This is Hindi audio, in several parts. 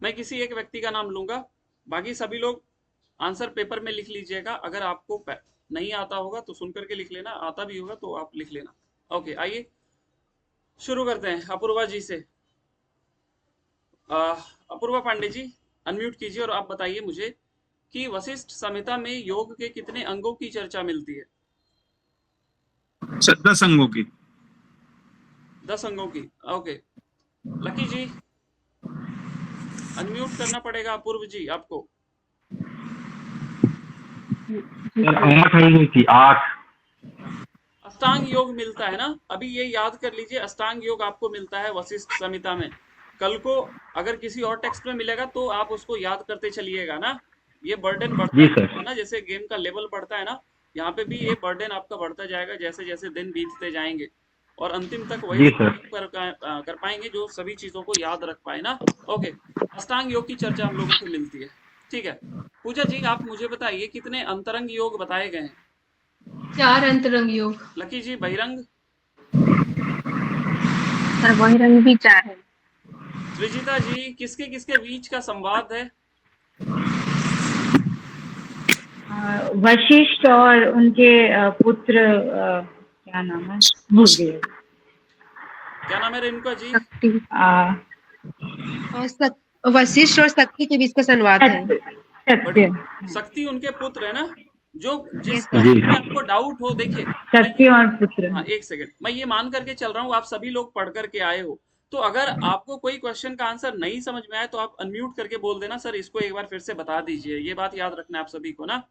मैं किसी एक व्यक्ति का नाम लूंगा, बाकी सभी लोग आंसर पेपर में लिख लीजिएगा। अगर आपको नहीं आता होगा तो सुन करके लिख लेना, आता भी होगा तो आप लिख लेना। ओके, आइए शुरू करते हैं अपूर्वा जी से। अपूर्वा पांडे जी, अनम्यूट कीजिए और आप बताइए मुझे कि वशिष्ठ संहिता में योग के कितने अंगों की चर्चा मिलती है? 10 अंगों की। 10 अंगों की। ओके, लकी जी अनम्यूट करना पड़ेगा अपूर्व जी आपको। सर 8 अंगों की, 8। अष्टांग योग मिलता है ना, अभी ये याद कर लीजिए, अष्टांग योग आपको मिलता है वशिष्ठ संहिता में। कल को अगर किसी और टेक्स्ट में मिलेगा तो आप उसको याद करते चलिएगा ना। ये बर्डन बढ़ता जी सर। जाएगा ना, जैसे गेम का लेवल बढ़ता है ना, यहाँ पे भी ये बर्डन आपका बढ़ता जाएगा जैसे जैसे दिन बीतते जाएंगे। और अंतिम तक वही जी सर। व्यक्ति कर पाएंगे जो सभी चीजों को याद रख पाए ना। ओके, अष्टांग योग की चर्चा हम लोगों को मिलती है। ठीक है, पूजा जी आप मुझे बताइए कितने अंतरंग योग बताए गए हैं? 4 अंतरंग योग। लकी जी बहिरंग? सर बहिरंग भी 4 है। सृजिता जी किसके किसके बीच का संवाद है? वशिष्ठ और उनके पुत्र, क्या नाम है, भूल गई। क्या नाम है रेणुका जी? शक्ति। वशिष्ठ और शक्ति के बीच का संवाद है। सत्य। शक्ति उनके पुत्र है ना, जो जिस Yes, क्वेश्चन में आपको डाउट हो, देखिए शक्ति और पुत्र। हाँ एक सेकंड, मैं ये मान करके चल रहा हूँ आप सभी लोग पढ़ करके आए हो, तो अगर आपको कोई क्वेश्चन का आंसर नहीं समझ में आए तो आप अनम्यूट करके बोल देना, सर इसको एक बार फिर से बता दीजिए। ये बात याद रखना है आप सभी को ना,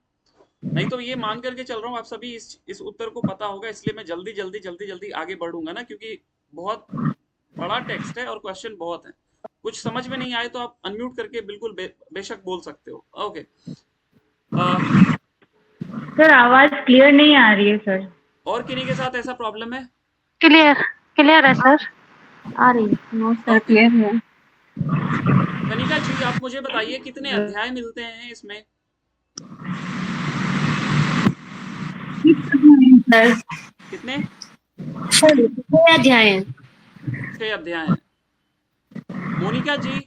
नहीं तो ये मान करके चल रहा हूँ आप सभी इस उत्तर को पता होगा, इसलिए मैं जल्दी जल्दी जल्दी जल्दी आगे बढ़ूंगा ना, क्योंकि बहुत बड़ा टेक्स्ट है और क्वेश्चन बहुत है। कुछ समझ में नहीं आए तो आप अनम्यूट करके बिल्कुल बेशक बोल सकते हो। ओके, सर आवाज क्लियर नहीं आ रही है सर। और किन्हीं के साथ ऐसा प्रॉब्लम है? क्लियर क्लियर है सर, आ रही है। नो सर क्लियर है। कनिका जी आप मुझे बताइए कितने अध्याय मिलते हैं इसमें? कितने? 6 अध्याय हैं। 6 अध्याय हैं। मोनिका जी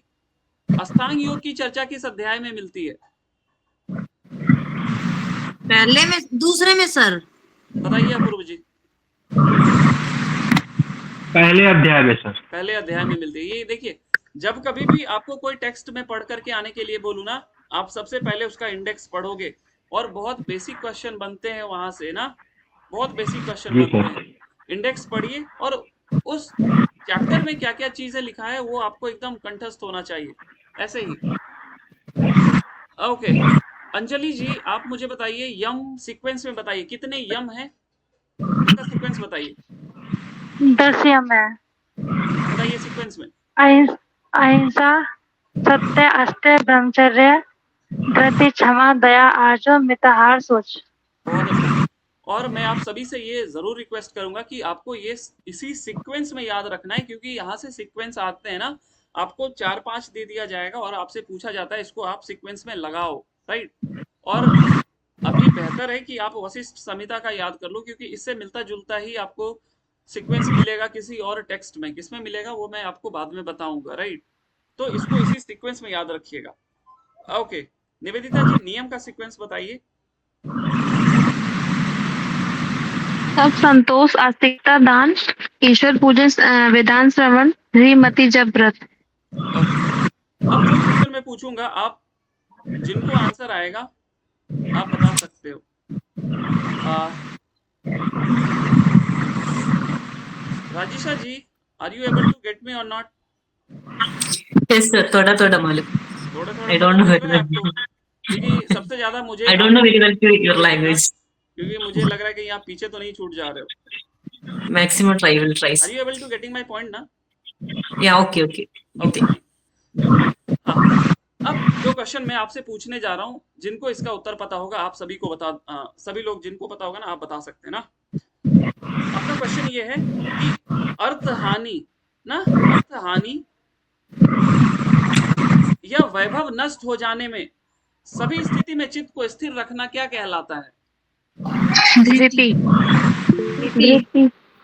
अष्टांग योग की चर्चा किस अध्याय में मिलती है? पहले में, दूसरे में सर। बताइए अपूर्व जी। पहले अध्याय में सर। पहले अध्याय में मिलती है। ये देखिए, जब कभी भी आपको कोई टेक्स्ट में पढ़ करके आने के लिए बोलूँ ना, आप सबसे पहले उसका इंडेक्स पढ़ोगे और बहुत बेसिक क्वेश्चन बनते हैं वहां से ना, बहुत बेसिक क्वेश्चन जी बनते सर। हैं। इंडेक्स पढ़िए और उस चैप्टर में क्या क्या चीजें लिखा है वो आपको एकदम कंठस्थ होना चाहिए, ऐसे ही। ओके, अंजलि जी आप मुझे बताइए यम सीक्वेंस में बताइए कितने यम है, इसका सीक्वेंस बताइए। 10 यम है। बताइए सीक्वेंस में। अहिंसा, सत्य, अस्त्य, ब्रह्मचर्य, धृति, क्षमा, दया, आर्जव, मिताहार, सोच। बहुत अच्छा। और मैं आप सभी से ये जरूर रिक्वेस्ट करूंगा कि आपको ये इसी सीक्वेंस में याद रखना है, क्योंकि यहाँ से सीक्वेंस आते हैं ना, आपको 4-5 दे दिया जाएगा और आपसे पूछा जाता है इसको आप सीक्वेंस में लगाओ, राइट। और अभी बेहतर है कि आप वशिष्ठ संहिता का याद कर लो, क्योंकि इससे मिलता जुलता ही आपको सीक्वेंस मिलेगा किसी और टेक्स्ट में, किसमें मिलेगा वो मैं आपको बाद में बताऊंगा, राइट। तो इसको इसी सीक्वेंस में याद रखिएगा। ओके, निवेदिता जी नियम का सीक्वेंस बताइए। सब, संतोष, आस्तिकता, दान, ईश्वर पूजन, वेदांत श्रवण, श्रीमती, जप, व्रत। अब जो क्वेश्चन मैं पूछूंगा, आप जिनको आंसर आएगा आप बता सकते हो। Rajesha ji, are you able to get me or not? Yes sir, थोड़ा थोड़ा मालूम। थोड़ा थोड़ा I पता don't know चल very रहा है well. आपको? क्योंकि सबसे ज्यादा मुझे I don't know very well your language. क्योंकि मुझे लग रहा है कि आप पीछे तो नहीं छूट जा रहे हो। Maximum try will try. Are you able to getting my point ना? Yeah, okay, okay. ओके, हाँ। अब जो क्वेश्चन मैं आपसे पूछने जा रहा हूँ, जिनको इसका उत्तर पता होगा आप सभी को सभी लोग जिनको पता होगा ना आप बता सकते हैं ना। आपका क्वेश्चन ये है कि अर्थ हानि ना, अर्थ हानि या वैभव नष्ट हो जाने में सभी स्थिति में चित्त को स्थिर रखना क्या कहलाता है? धृति।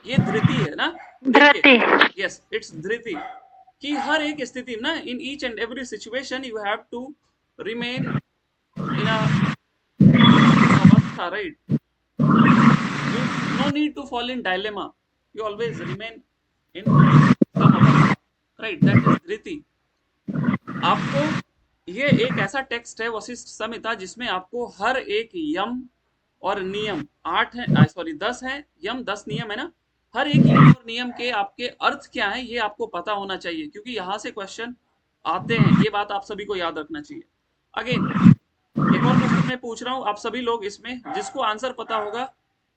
ये धृति है ना, धृति। यस इट्स धृति। कि हर एक स्थिति में ना, in each and every situation you have to remain in अवस्था, right? No need to fall in dilemma, you always remain in some अवस्था, राइट? दैट इज धृति। आपको ये एक ऐसा टेक्स्ट है वशिष्ठ संहिता जिसमें आपको हर एक यम और नियम 8 है, सॉरी 10 है यम, 10 नियम है ना, हर एक यम और नियम के आपके अर्थ क्या है ये आपको पता होना चाहिए, क्योंकि यहाँ से क्वेश्चन आते हैं। ये बात आप सभी को याद रखना चाहिए। अगेन एक और क्वेश्चन मैं पूछ रहा हूँ, आप सभी लोग इसमें जिसको आंसर पता होगा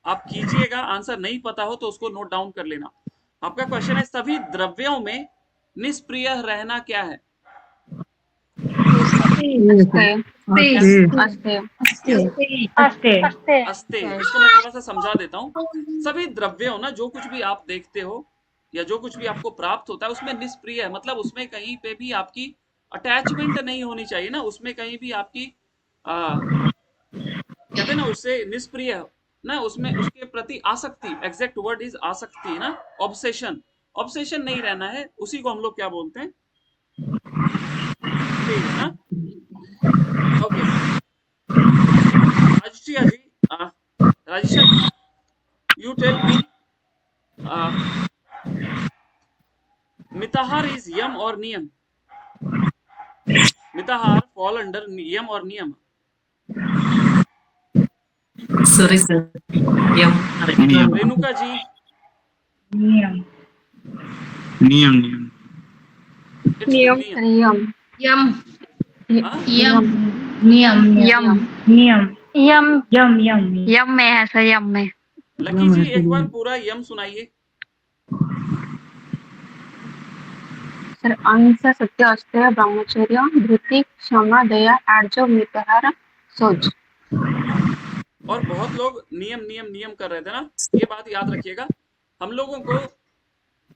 आप कीजिएगा, आंसर नहीं पता हो तो उसको नोट डाउन कर लेना। आपका क्वेश्चन है, सभी द्रव्यों में निष्प्रिय रहना क्या है? अस्ते। इसको मैं थोड़ा सा समझा देता हूँ। सभी द्रव्यों ना, जो कुछ भी आप देखते हो या जो कुछ भी आपको प्राप्त होता है उसमें निष्प्रिय है, मतलब उसमें कहीं पे भी आपकी अटैचमेंट नहीं होनी चाहिए ना, उसमें कहीं भी आपकी कहते हैं ना उससे निष्प्रिय ना, उसमें उसके प्रति आसक्ति, एग्जैक्ट वर्ड इज आसक्ति ना, ऑब्सेशन, ऑब्सेशन नहीं रहना है, उसी को हम लोग क्या बोलते हैं, ठीक है ना? Okay Rajshriya ji, Rajesh you tell me, मिताहार इज यम और नियम? मिताहार फॉल अंडर यम और नियम? Sorry, sir. Yum. Renuka ji? नियम नियम It's नियम। यम हाँ? यम यम यम नियम यम यम यम यम में है सर, यम में। लकी जी एक बार पूरा यम सुनाइए। सर अहिंसा, सत्य, अस्तेय, ब्रह्मचर्य, धृति, क्षमा, दया, आर्जव, मिताहार, शौच। और बहुत लोग नियम नियम नियम कर रहे थे ना, ये बात याद रखिएगा। हम लोगों को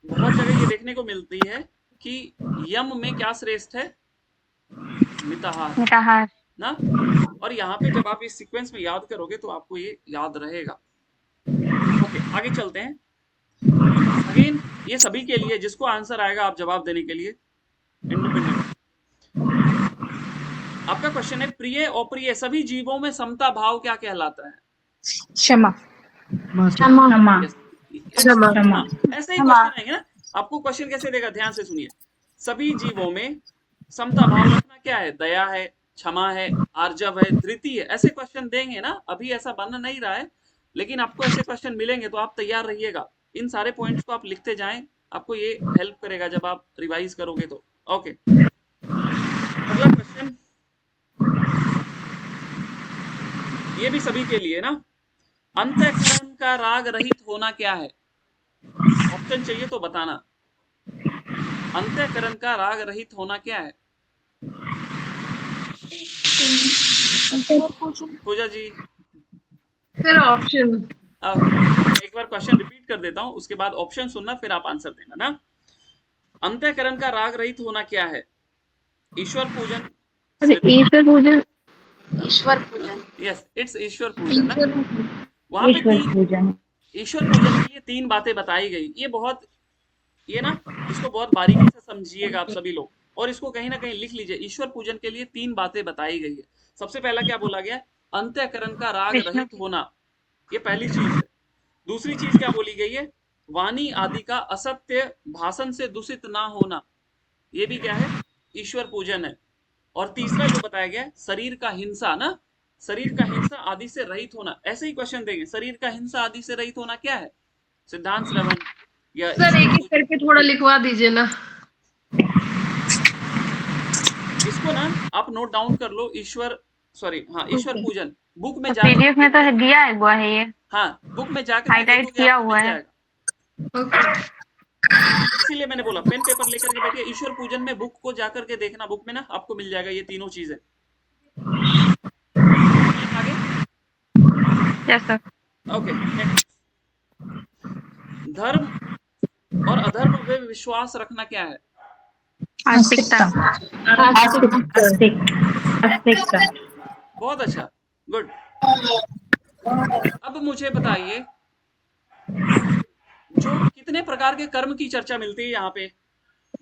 बहुत जगह ये देखने को मिलती है कि यम में क्या श्रेष्ठ है, मिताहार मिताहार ना, और यहाँ पे जब आप इस सीक्वेंस में याद करोगे तो आपको ये याद रहेगा। ओके आगे चलते हैं। अगेन ये सभी के लिए, जिसको आंसर आएगा आप जवाब देने के लिए इंडिपेंडेंट। आपका क्वेश्चन है, प्रिय अप्रिय सभी जीवों में समता भाव क्या कहलाता है? क्षमा क्षमा। क्षमा ऐसे ही क्वेश्चन आएंगे ना। आपको क्वेश्चन कैसे देगा, ध्यान से सुनिए। सभी जीवों में समता भाव रखना क्या है? दया है, क्षमा है, आर्जव है, धृति है। ऐसे क्वेश्चन देंगे ना, अभी ऐसा बन नहीं रहा है लेकिन आपको ऐसे क्वेश्चन मिलेंगे तो आप तैयार रहिएगा। इन सारे पॉइंट्स को आप लिखते जाएं, आपको ये हेल्प करेगा जब आप रिवाइज करोगे तो। ओके अगला क्वेश्चन, ये भी सभी के लिए ना। अंतःकरण का राग रहित होना क्या है? ऑप्शन चाहिए तो बताना। अंतःकरण का राग रहित होना क्या है? पूजा जी? सर ऑप्शन एक बार क्वेश्चन रिपीट कर देता हूं, उसके बाद ऑप्शन सुनना, फिर आप आंसर देना ना। अंतःकरण का राग रहित होना क्या है? ईश्वर पूजन, ईश्वर पूजन, यस इट्स ईश्वर पूजन ना। वहां पे ईश्वर पूजन के लिए 3 बातें बताई गई। ये बहुत, ये ना इसको बहुत बारीकी से समझिएगा आप सभी लोग, और इसको कहीं ना कहीं लिख लीजिए। ईश्वर पूजन के लिए 3 बातें बताई गई है। सबसे पहला क्या बोला गया? अंतःकरण का राग रहित होना, ये पहली चीज है। दूसरी चीज क्या बोली गई है? वाणी आदि का असत्य भाषण से दूषित ना होना, ये भी क्या है? ईश्वर पूजन है। और तीसरा जो बताया गया, शरीर का हिंसा ना, शरीर का हिंसा आदि से रहित होना। ऐसे ही क्वेश्चन देंगे, शरीर का हिंसा आदि से रहित होना क्या है? सिद्धांत श्रवण या सर एक एक करके थोड़ा लिखवा दीजिए ना। इसको ना आप नोट डाउन कर लो। ईश्वर ईश्वर पूजन बुक में पीडीएफ में तो दिया हुआ है ये, हाँ बुक में जाकर हाईलाइट किया हुआ है। इसीलिए मैंने बोला पेन पेपर लेकर के बैठिए। ईश्वर पूजन में बुक को जाकर के देखना, बुक में ना आपको मिल जाएगा ये तीनों चीजें। आगे यस सर। ओके धर्म और अधर्म में विश्वास रखना क्या है? आस्तिकता। बहुत अच्छा, गुड। अब मुझे बताइए, जो कितने प्रकार के कर्म की चर्चा मिलती है यहाँ पे?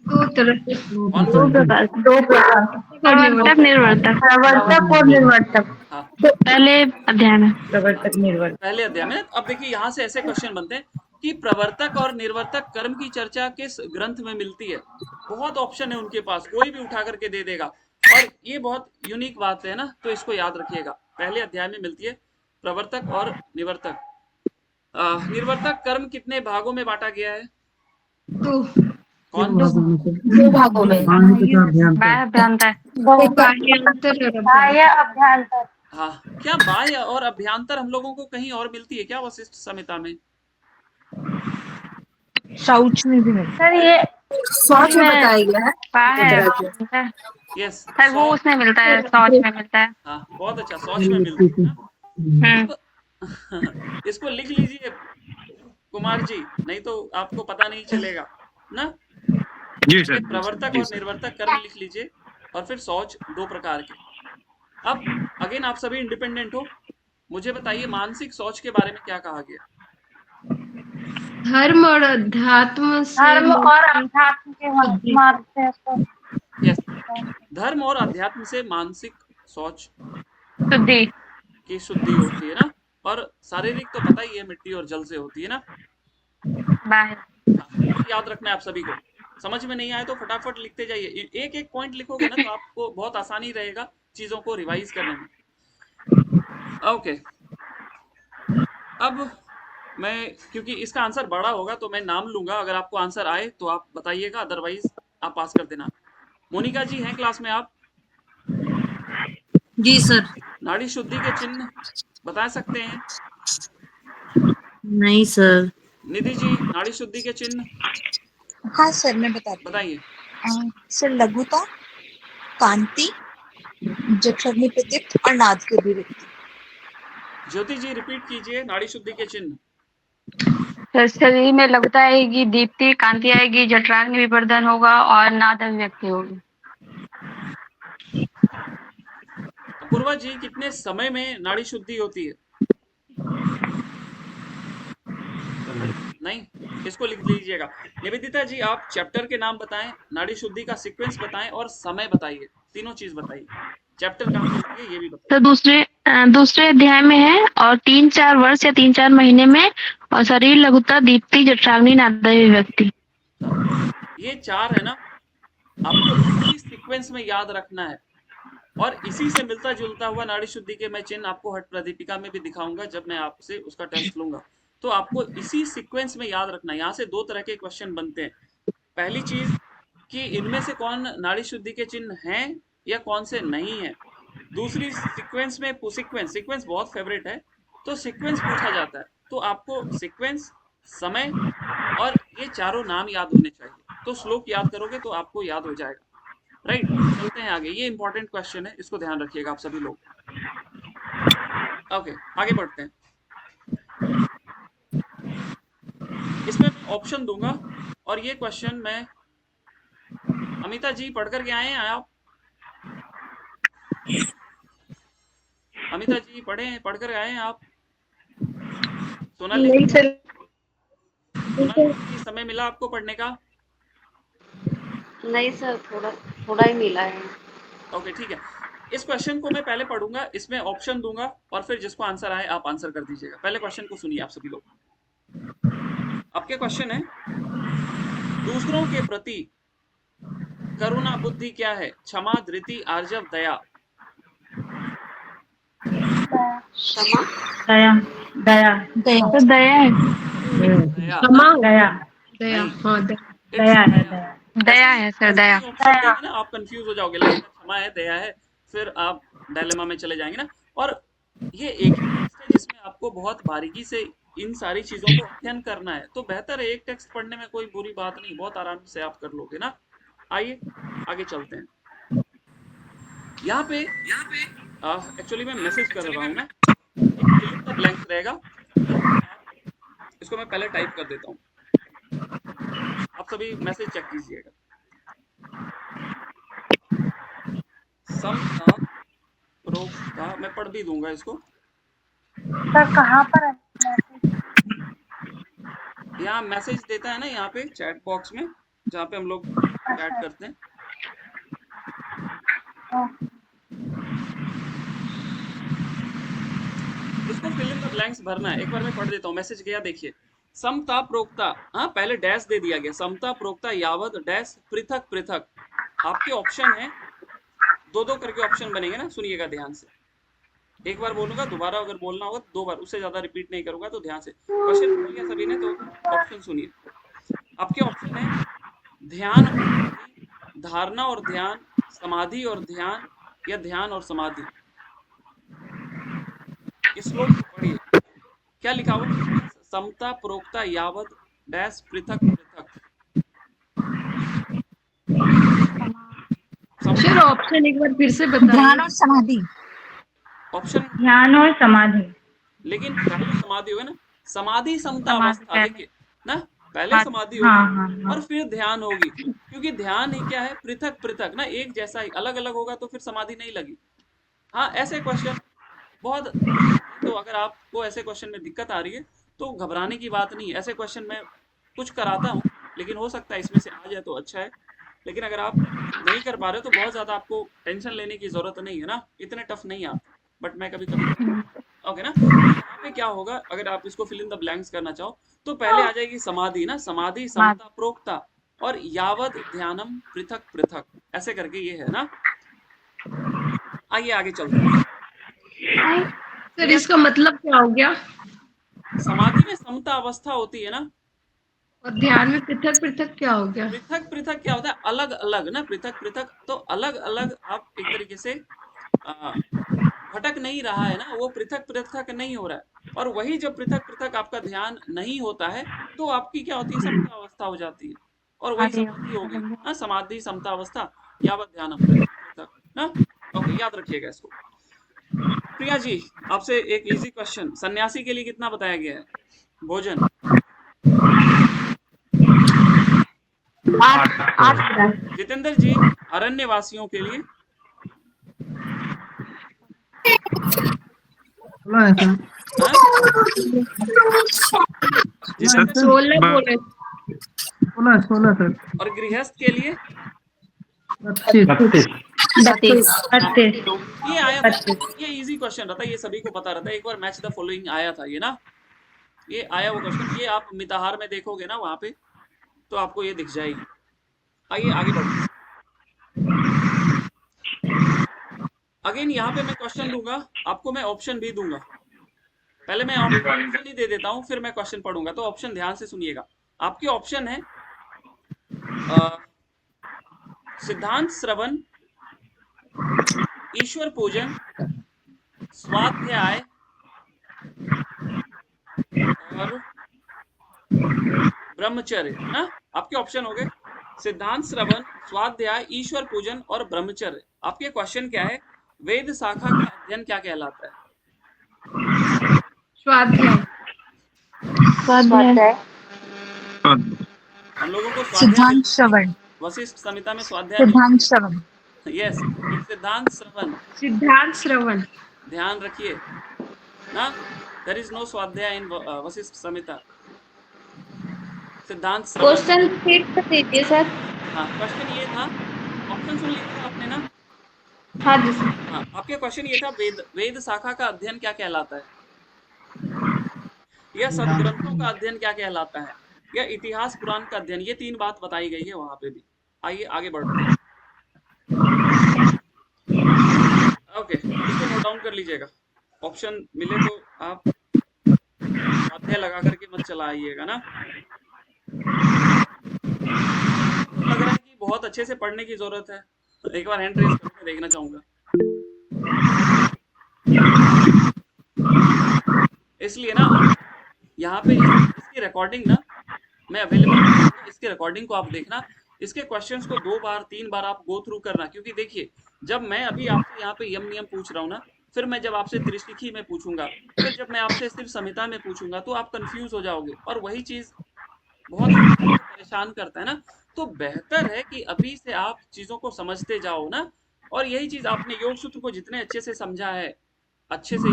दो तरह से कौन दो सा? प्रकार से, दो प्रकार प्रवर्तक निर्वर्तक। प्रवर्तक और निर्वर्तक। हाँ, पहले अध्याय में। प्रवर्तक निर्वर्तक। पहले अध्याय में। अब देखिए यहाँ से ऐसे क्वेश्चन बनते हैं कि प्रवर्तक और निर्वर्तक कर्म की चर्चा किस ग्रंथ में मिलती है। बहुत ऑप्शन है उनके पास, कोई भी उठा करके दे देगा, और ये बहुत यूनिक बात है ना, तो इसको याद रखिएगा। पहले अध्याय में मिलती है प्रवर्तक और निवर्तक। निर्वर्तक कर्म कितने भागों में बांटा गया है? दो कौन? दो भागों में। बाह्य अभ्यंतर। बाह्यांतर और अभ्यंतर। हाँ, क्या बाह्य और अभ्यंतर हम लोगों को कहीं और मिलती है क्या वशिष्ठ संहिता में? शौच में भी मिलता सर ये शौच में बताया गया है। बाह्य अभ्यंतर। यस सर वो उसमें मिलता है, शौच में मिलता है। हाँ, बहुत अच्छा, शौच में मिलती है ना? अब इसको लिख लीजिए कुमार जी, नहीं तो आपको पता नहीं चलेगा ना। जी सर। प्रवर्तक और निर्वर्तक कर्म लिख लीजिए, और फिर शौच दो प्रकार के। अब अगेन आप सभी इंडिपेंडेंट हो, मुझे बताइए मानसिक शौच के बारे में क्या कहा गया? धर्म और अध्यात्म से धर्म और अध्यात्म के मार्ग से उसको यस, धर्म और अध्यात्म से मानसिक शौच शुद्धि। की शुद्धि होती है ना, और शारीरिक तो पता ही है, मिट्टी और जल से होती है ना। बाह्य। हाँ, याद रखना है आप सभी को। समझ में नहीं आए तो फटाफट लिखते जाइए, एक एक पॉइंट लिखोगे ना तो आपको बहुत आसानी रहेगा चीजों को रिवाइज करने में। ओके, अब मैं, क्योंकि इसका आंसर बड़ा होगा तो मैं नाम लूंगा, अगर आपको आंसर आए तो आप बताइएगा, अदरवाइज आप पास कर देना। मोनिका जी हैं क्लास में आप? जी सर। नाड़ी शुद्धि के चिन्ह बता सकते हैं? नहीं सर। निधि जी, नाड़ी शुद्धि के चिन्ह हाँ सर, मैं बताती बताइए। हूँ। सर, लघुता, कांति, जठरग्नि प्रदीप्त और नाद की अभिव्यक्ति। ज्योति जी रिपीट कीजिए नाड़ी शुद्धि के चिन्ह। तो शरीर में लघुता आएगी, दीप्ति, कांति आएगी, जठराग्नि विवर्धन होगा और नाद अभिव्यक्ति होगी। अपूर्वा जी, कितने समय में नाड़ी शुद्धि होती है? नहीं, इसको लिख लीजिएगा। निवेदिता जी, आप चैप्टर के नाम बताएं, नाड़ी शुद्धि का सीक्वेंस बताएं और समय बताइए, तीनों चीज बताइए। चैप्टर कहाँ पे है ये भी बताइए। तो दूसरे अध्याय में है, और 3-4 वर्ष या 3-4 महीने में, और शरीर, लघुता, दीप्ति, जठराग्नि, नाद अभिव्यक्ति। ये चार है ना, आपको इसी सीक्वेंस में याद रखना है, और इसी से मिलता जुलता हुआ नाड़ी शुद्धि के मैं चिन्ह आपको हट प्रदीपिका में भी दिखाऊंगा जब मैं आपसे उसका टेस्ट लूंगा। तो आपको इसी सीक्वेंस में याद रखना है। यहाँ से दो तरह के क्वेश्चन बनते हैं। पहली चीज कि इनमें से कौन नाड़ी शुद्धि के चिन्ह हैं या कौन से नहीं है। दूसरी, सीक्वेंस में सीक्वेंस बहुत फेवरेट है, तो सीक्वेंस पूछा जाता है, तो आपको सीक्वेंस, समय और ये चारों नाम याद होने चाहिए। तो श्लोक याद करोगे तो आपको याद हो जाएगा। राइट, चलते हैं आगे। ये इंपॉर्टेंट क्वेश्चन है, इसको ध्यान रखिएगा आप सभी लोग। ओके, आगे बढ़ते हैं। इसमें ऑप्शन दूंगा, और ये क्वेश्चन मैं, अमिता जी पढ़ करके आए हैं आप? अमिता जी पढ़ कर आए हैं आप? सोनाली जी, समय मिला आपको पढ़ने का? नहीं सर, थोड़ा ही मिला है। ओके, ठीक है। इस क्वेश्चन को मैं पहले पढ़ूंगा, इसमें ऑप्शन दूंगा, और फिर जिसको आंसर आए आप आंसर कर दीजिएगा। पहले क्वेश्चन को सुनिए आप सभी लोग। आपके क्वेश्चन है, दूसरों के प्रति करुणा बुद्धि क्या है? क्षमा, धृति, आर्जव, दया। क्षमा। दया। दया। दया। तो दया है। दया, क्षमा, दया। दया। हाँ, दया है। दया। दया है सर, दया। ना आप कंफ्यूज हो जाओगे, लगेगा क्षमा है, दया है, फिर आप डायलेमा में चले जाएंगे ना। और ये एक ही टेक्स्ट है जिसमें आपको बहुत बारीकी से इन सारी चीजों को अध्ययन करना है, तो बेहतर है एक टेक्स्ट पढ़ने में कोई बुरी बात नहीं, बहुत आराम से आप कर लोगे ना। आइए आगे चलते हैं। यहाँ पे एक्चुअली मैं मैसेज कर रहा हूँ ना, फिल द ब्लैंक्स रहेगा, इसको मैं पहले टाइप कर देता हूँ, आप सभी मैसेज चेक कीजिएगा। सम का, प्रो का, मैं पढ़ भी दूंगा इसको। सर कहाँ पर है? यहाँ मैसेज देता है ना, यहाँ पे चैट बॉक्स में, जहाँ पे हम लोग ऐड करते हैं। इसको फिल इन द ब्लैंक्स भरना है। एक बार मैं पढ़ देता हूँ, मैसेज गया देखिए। समता प्रोक्ता, हाँ पहले डैश दे दिया गया, समता प्रोक्ता यावत डैश पृथक पृथक। आपके ऑप्शन है, दो दो करके ऑप्शन बनेंगे ना, सुनिएगा ध्यान से। एक बार बोलूंगा, दोबारा अगर बोलना होगा तो 2 बार, उससे ज्यादा रिपीट नहीं करूंगा, तो ध्यान से क्वेश्चन सुन लिया सभी ने तो ऑप्शन सुनिए। आपके ऑप्शन है ध्यान और समाधि, धारणा और ध्यान, समाधि और ध्यान, या ध्यान और समाधि। इस श्लोक को पढ़िए, क्या लिखा हुआ? समता प्रोक्ता यावत डैश पृथक पृथक। सर ऑप्शन एक बार फिर से ध्यान बताइए। और समाधि। ऑप्शन ध्यान और समाधि। लेकिन पहले समाधि होगा ना, समाधि समता समाधि अवस्था, पहले। देखिए ना, पहले समाधि होगी हाँ हाँ हाँ। और फिर ध्यान होगी, क्योंकि ध्यान ही क्या है, पृथक पृथक ना, एक जैसा ही, अलग अलग होगा तो फिर समाधि नहीं लगी। हाँ ऐसे क्वेश्चन बहुत, तो अगर आपको ऐसे क्वेश्चन में दिक्कत आ रही है तो घबराने की बात नहीं है। ऐसे क्वेश्चन मैं कुछ कराता हूँ, लेकिन हो सकता है इसमें से आ जाए तो अच्छा है। लेकिन अगर आप नहीं कर पा रहे हो तो बहुत ज्यादा आपको टेंशन लेने की जरूरत नहीं है ना, इतने टफ नहीं आते, बट मैं कभी कभी ओके ना। यहाँ पे क्या होगा, अगर आप इसको फिल इन द ब्लैंक्स करना चाहो तो पहले आ जाएगी समाधि ना, समाधि समता प्रोक्ता, और यावत ध्यानम पृथक पृथक, ऐसे करके ये है ना। आइए आगे चलते हैं। सर इसका मतलब क्या हो गया? समाधि में समता अवस्था होती है ना, और ध्यान में पृथक पृथक क्या हो गया? पृथक पृथक क्या होता है, अलग अलग ना, पृथक पृथक तो अलग अलग, आप एक तरीके से भटक नहीं रहा है ना, वो पृथक पृथक नहीं हो रहा है। और वही जब पृथक पृथक आपका ध्यान नहीं होता है तो आपकी क्या होती है, समता अवस्था हो जाती है, और वही समाधि होगी ना, समाधि समता अवस्था यावत ध्यान पृथक पृथक ना। ओके, याद रखिएगा इसको। प्रिया जी, आपसे एक इजी क्वेश्चन, सन्यासी के लिए कितना बताया गया है भोजन? 8। जितेंद्र जी, अरण्यवासियों के लिए? हाँ? जितेंद्र, 16 बोले। 16 सर। और गृहस्थ के लिए? 32। 32। ये आया था, ये इजी क्वेश्चन रहता है, ये सभी को पता रहता है। एक बार मैच द फॉलोइंग आया था ये ना, ये आया वो क्वेश्चन, ये आप मिताहार में देखोगे ना वहां पे तो आपको ये दिख जाएगी। आइए आगे बढ़ते। अगेन यहाँ पे मैं क्वेश्चन दूंगा आपको, मैं ऑप्शन भी दूंगा। पहले मैं ऑप्शन ही दे देता हूँ, फिर मैं क्वेश्चन पढ़ूंगा, तो ऑप्शन ध्यान से सुनिएगा। आपके ऑप्शन है सिद्धांत श्रवण, ईश्वर पूजन, स्वाध्याय और ब्रह्मचर्य ना। आपके ऑप्शन हो गए सिद्धांत श्रवण, स्वाध्याय, ईश्वर पूजन और ब्रह्मचर्य। आपके क्वेश्चन क्या है, वेद शाखा का अध्ययन क्या कहलाता है? स्वाध्याय। स्वाध्याय। हम लोगों को सिद्धांत श्रवण। वशिष्ठ संहिता में स्वाध्याय सिद्धांत श्रवण। यस, सिद्धांत श्रवण। सिद्धांत श्रवण। ध्यान रखिए ना, देयर इज नो स्वाध्याय इन वशिष्ठ संहिता। सिद्धांत श्रवण। क्वेश्चन फिर से दीजिए सर। हाँ, क्वेश्चन ये था, ऑप्शन सुन लिया था आपने ना? हाँ जी सर। हाँ, आपके क्वेश्चन ये था, वेद शाखा का अध्ययन क्या कहलाता है, या सदग्रंथों का अध्ययन क्या कहलाता है, या इतिहास पुराण का अध्ययन। ये 3 बात बताई गई है वहां पे भी। आइए आगे बढ़ते हैं। ओके, इसको नोट डाउन कर लीजिएगा, ऑप्शन मिले तो आप स्वाध्याय लगा करके मत चला आइएगा ना। लग रहा है कि बहुत अच्छे से पढ़ने की जरूरत है, एक बार हैंड रेज करके देखना चाहूंगा। इसलिए ना यहाँ पे इसकी रिकॉर्डिंग ना मैं अवेलेबल करूंगा, इसकी रिकॉर्डिंग को आप देखना, इसके क्वेश्चंस को 2 बार 3 बार आप गो थ्रू करना। क्योंकि देखिए, जब मैं अभी आपसे यहाँ पे यम नियम पूछ रहा हूँ ना, फिर मैं जब आपसे त्रिशिखी में पूछूंगा, फिर जब मैं आपसे सिर्फ संहिता में पूछूंगा तो आप कंफ्यूज हो जाओगे, और वही चीज बहुत परेशान करता है ना। तो बेहतर है कि अभी से आप चीजों को समझते जाओ ना, और यही चीज आपने योग सूत्र को जितने अच्छे से समझा है, अच्छे से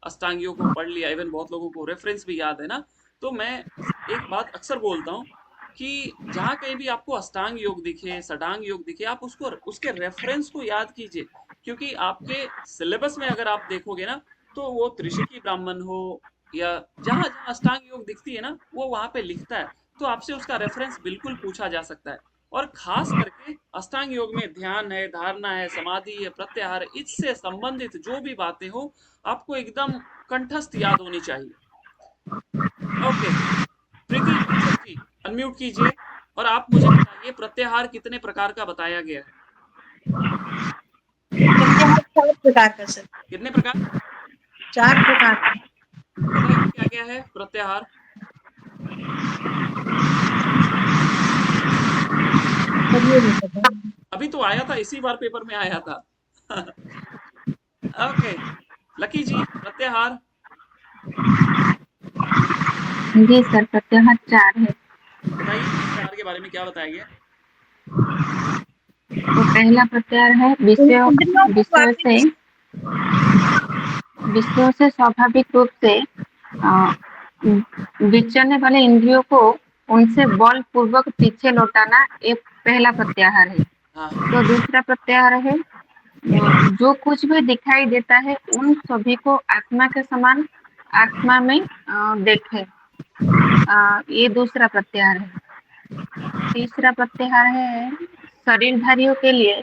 अष्टांगियों को पढ़ लिया, इवन बहुत लोगों को रेफरेंस भी याद है ना। तो मैं एक बात अक्सर बोलता हूँ कि जहाँ कहीं भी आपको अष्टांग योग दिखे, षडांग योग दिखे, आप उसको उसके रेफरेंस को याद कीजिए, क्योंकि आपके सिलेबस में अगर आप देखोगे ना तो वो त्रिशिकी ब्राह्मण हो या जहाँ जहाँ अष्टांग योग दिखती है ना वो वहां पे लिखता है, तो आपसे उसका रेफरेंस बिल्कुल पूछा जा सकता है। और खास करके अष्टांग योग में ध्यान है, धारणा है, समाधि है, प्रत्याहार है, इससे संबंधित जो भी बातें हो आपको एकदम कंठस्थ याद होनी चाहिए। ओके, प्रीति जी अनम्यूट कीजिए और आप मुझे बताइए प्रत्याहार कितने प्रकार का बताया गया है? प्रत्याहार 4 प्रकार का सर। कितने प्रकार? 4 प्रकार का। बताइए क्या क्या है प्रत्याहार? अभी तो आया था, इसी बार पेपर में आया था। ओके, लकी जी प्रत्याहार। जी सर, प्रत्याहार 4 है। बताइए प्रत्याहार के बारे में क्या बताया गया? तो पहला प्रत्याहार है विषयों से स्वाभाविक रूप से विचरने वाले इंद्रियों को उनसे बल पूर्वक पीछे लौटाना एक पहला प्रत्याहार है। हाँ, तो दूसरा प्रत्याहार है जो कुछ भी दिखाई देता है उन सभी को आत्मा के समान आत्मा में देखे, ये दूसरा प्रत्याहार है। तीसरा प्रत्याहार है शरीरधारियों के लिए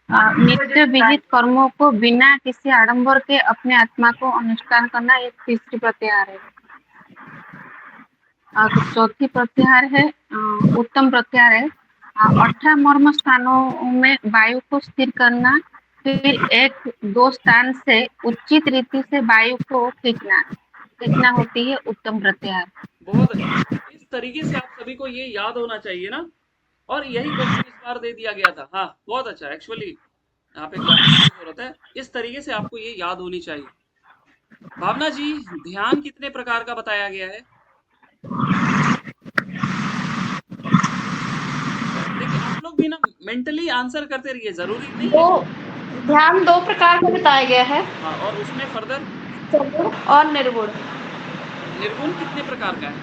नित्य विहित कर्मों को बिना किसी आडंबर के अपने आत्मा को अनुष्ठान करना, एक तीसरी प्रत्याहार है। तो चौथी प्रत्याहार है उत्तम प्रत्याहार है 18 मर्म स्थानों में वायु को स्थिर करना, फिर 1-2 स्थान से उचित रीति से वायु को खींचना होती है उत्तम प्रत्याहार। बहुत अच्छा। इस तरीके से आप सभी को ये याद होना चाहिए ना, और यही क्वेश्चन इस बार दे दिया गया था। हाँ बहुत अच्छा, एक्चुअली यहाँ पे जरूरत है, इस तरीके से आपको ये याद होनी चाहिए। भावना जी ध्यान कितने प्रकार का बताया गया है? देखिए आप लोग भी ना मेंटली आंसर करते रहिए, जरूरी नहीं है। ध्यान 2 प्रकार का बताया गया है। हाँ, और उसमें फर्दर सगुण और निर्गुण। निर्गुण कितने प्रकार का है?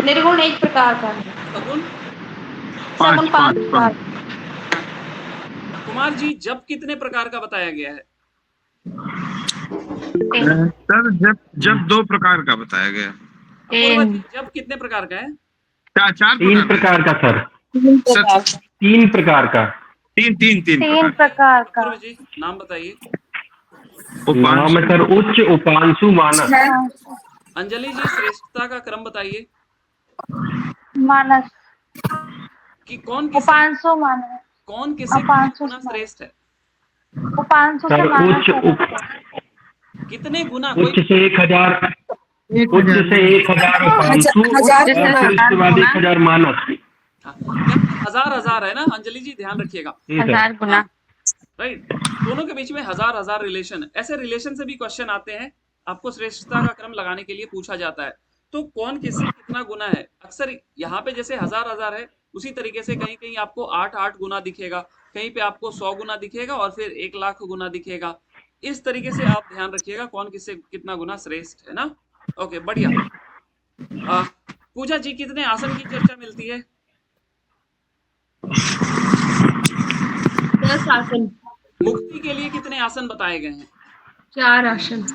निर्गुण 1 प्रकार का है। सगुण? सगुण 5 प्रकार। कुमार जी जब कितने प्रकार का बताया गया है? सर जब 2 प्रकार का बताया गया। अपूर्वा जी जब कितने प्रकार का है? 4 3 प्रकार का सर। 3 प्रकार का। 3 प्रकार का। अपूर्वा जी नाम बताइए। नाम है सर उच्च, उपांशु, मानस। अंजलि जी श्रेष्ठता का क्रम बताइए मानस। कि कौन किससे उपांशु मानस। कौन किससे उपांशु गुना श्रेष्ठ है? उपांशु सर से मानस कितने गुना? उच्च से 1000, उच्च से 1000 उपांशु और फिर उसके बाद 1000 मानस। हजार है ना अंजलि जी, ध्यान रखिएगा 1000 गुना। राइट, दोनों के बीच में हजार रिलेशन, ऐसे रिलेशन से भी क्वेश्चन आते हैं, आपको श्रेष्ठता का क्रम लगाने के लिए पूछा जाता है। तो कौन किससे कितना गुना है, अक्सर यहाँ पे जैसे हजार है, उसी तरीके से कहीं कहीं आपको 8 गुना दिखेगा, कहीं पे आपको 100 गुना दिखेगा और फिर 1,00,000 गुना दिखेगा। इस तरीके से आप ध्यान रखिएगा कौन किससे कितना गुना श्रेष्ठ है ना। ओके बढ़िया। पूजा जी कितने आसन की चर्चा मिलती है? 10 आसन। मुक्ति के लिए कितने आसन बताए गए हैं? 4 आसन।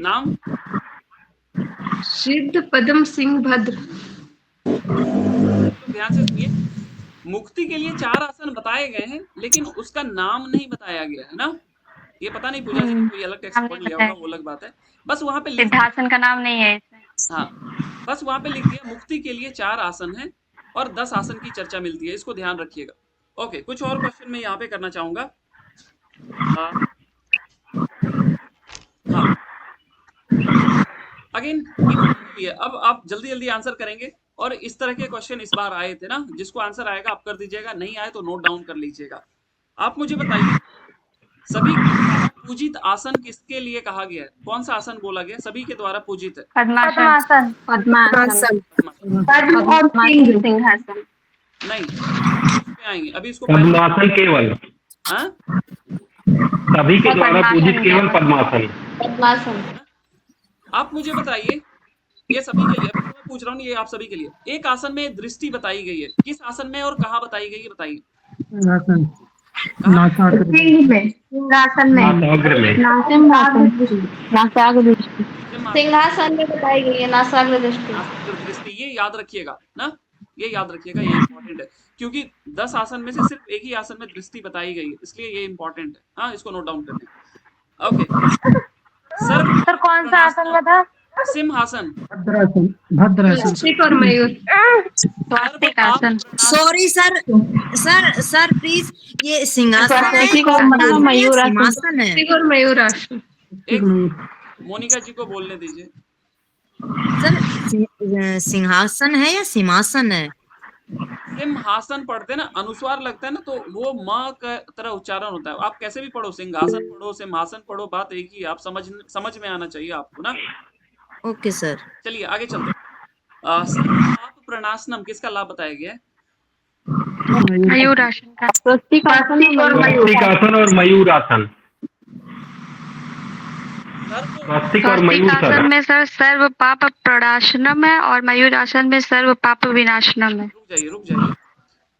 नाम? सिद्ध, पद्म, सिंह, भद्र। ध्यान से सुनिए, मुक्ति के लिए 4 आसन बताए गए हैं लेकिन उसका नाम नहीं बताया गया है ना। ये पता नहीं पूजा जी ने कोई अलग टेक्स्ट पढ़ लिया होगा, वो अलग बात है। बस वहां पे सिद्धासन का नाम नहीं है। हाँ, बस वहां पे लिख दिया मुक्ति के लिए 4 आसन है और 10 आसन की चर्चा मिलती है, इसको ध्यान रखिएगा। ओके, कुछ और क्वेश्चन मैं यहाँ पे करना चाहूंगा। हाँ अगेन अब आप जल्दी जल्दी आंसर करेंगे, और इस तरह के क्वेश्चन इस बार आए थे ना, जिसको आंसर आएगा आप कर दीजिएगा, नहीं आए तो नोट डाउन कर लीजिएगा। आप मुझे बताइए सभी के द्वारा पूजित आसन किसके लिए कहा गया है? कौन सा आसन बोला गया सभी के द्वारा पूजित है? पद्मासन। पद्मासन। सिंहासन। नहीं, इस पे आएंगे अभी, इसको पद्मासन केवल। हाँ? सभी के द्वारा पूजित केवल पद्मासन। पद्मासन। आप मुझे बताइए ये सभी के लिए, अभी मैं पूछ रहा हूँ, ये आप सभी के लिए। एक आसन में दृष्टि बताई गई है, किस आसन में और कहाँ बताई गई है, बताइए। नासन कहाँ? नासाग्र सिंह में, सिंहासन में, नासाग्र में नासाग्र दृष्टि। सिंहासन में बताई गई है नासाग्र दृष्टि। नासाग्र दृष्टि, ये याद रखिएगा ना, ये याद रखिएगा, ये इंपॉर्टेंट है, क्योंकि 10 आसन में से सिर्फ एक ही आसन में दृष्टि बताई गई है, इसलिए ये इंपॉर्टेंट है। हाँ, इसको नोट डाउन कर लें। ओके सर कौन सा आसन में था? सिंहासन, भद्रासन भद्रासन स्वस्तिक और मयूर। स्वस्तिक आसन। सॉरी सर, सर प्लीज, ये सिंहासन है स्वस्तिक या और मयूर सिंहासन है? स्वस्तिक और मयूर आसन। एक मोनिका जी को बोलने दीजिए। सर सिंहासन है या सिंहासन है? सिंहासन पढ़ते ना, अनुस्वार लगता है ना, तो वो माँ का तरह उच्चारण होता है। आप कैसे भी पढ़ो, सिंहासन पढ़ो, सिंहासन पढ़ो, बात एक ही है। आप समझ में आना चाहिए आपको ना। Okay sir. चलिए आगे चलते हैं। सर्वपाप प्रणाशनम किसका लाभ बताया गया है? मयूर आसन का। स्वस्तिक आसन और मयूर। स्वस्तिक आसन और मयूर आसन। स्वस्तिक और मयूर आसन में सर सर्व पाप प्रणाशनम है और मयूर आसन में सर्व पाप विनाशनम है। रुक जाइए,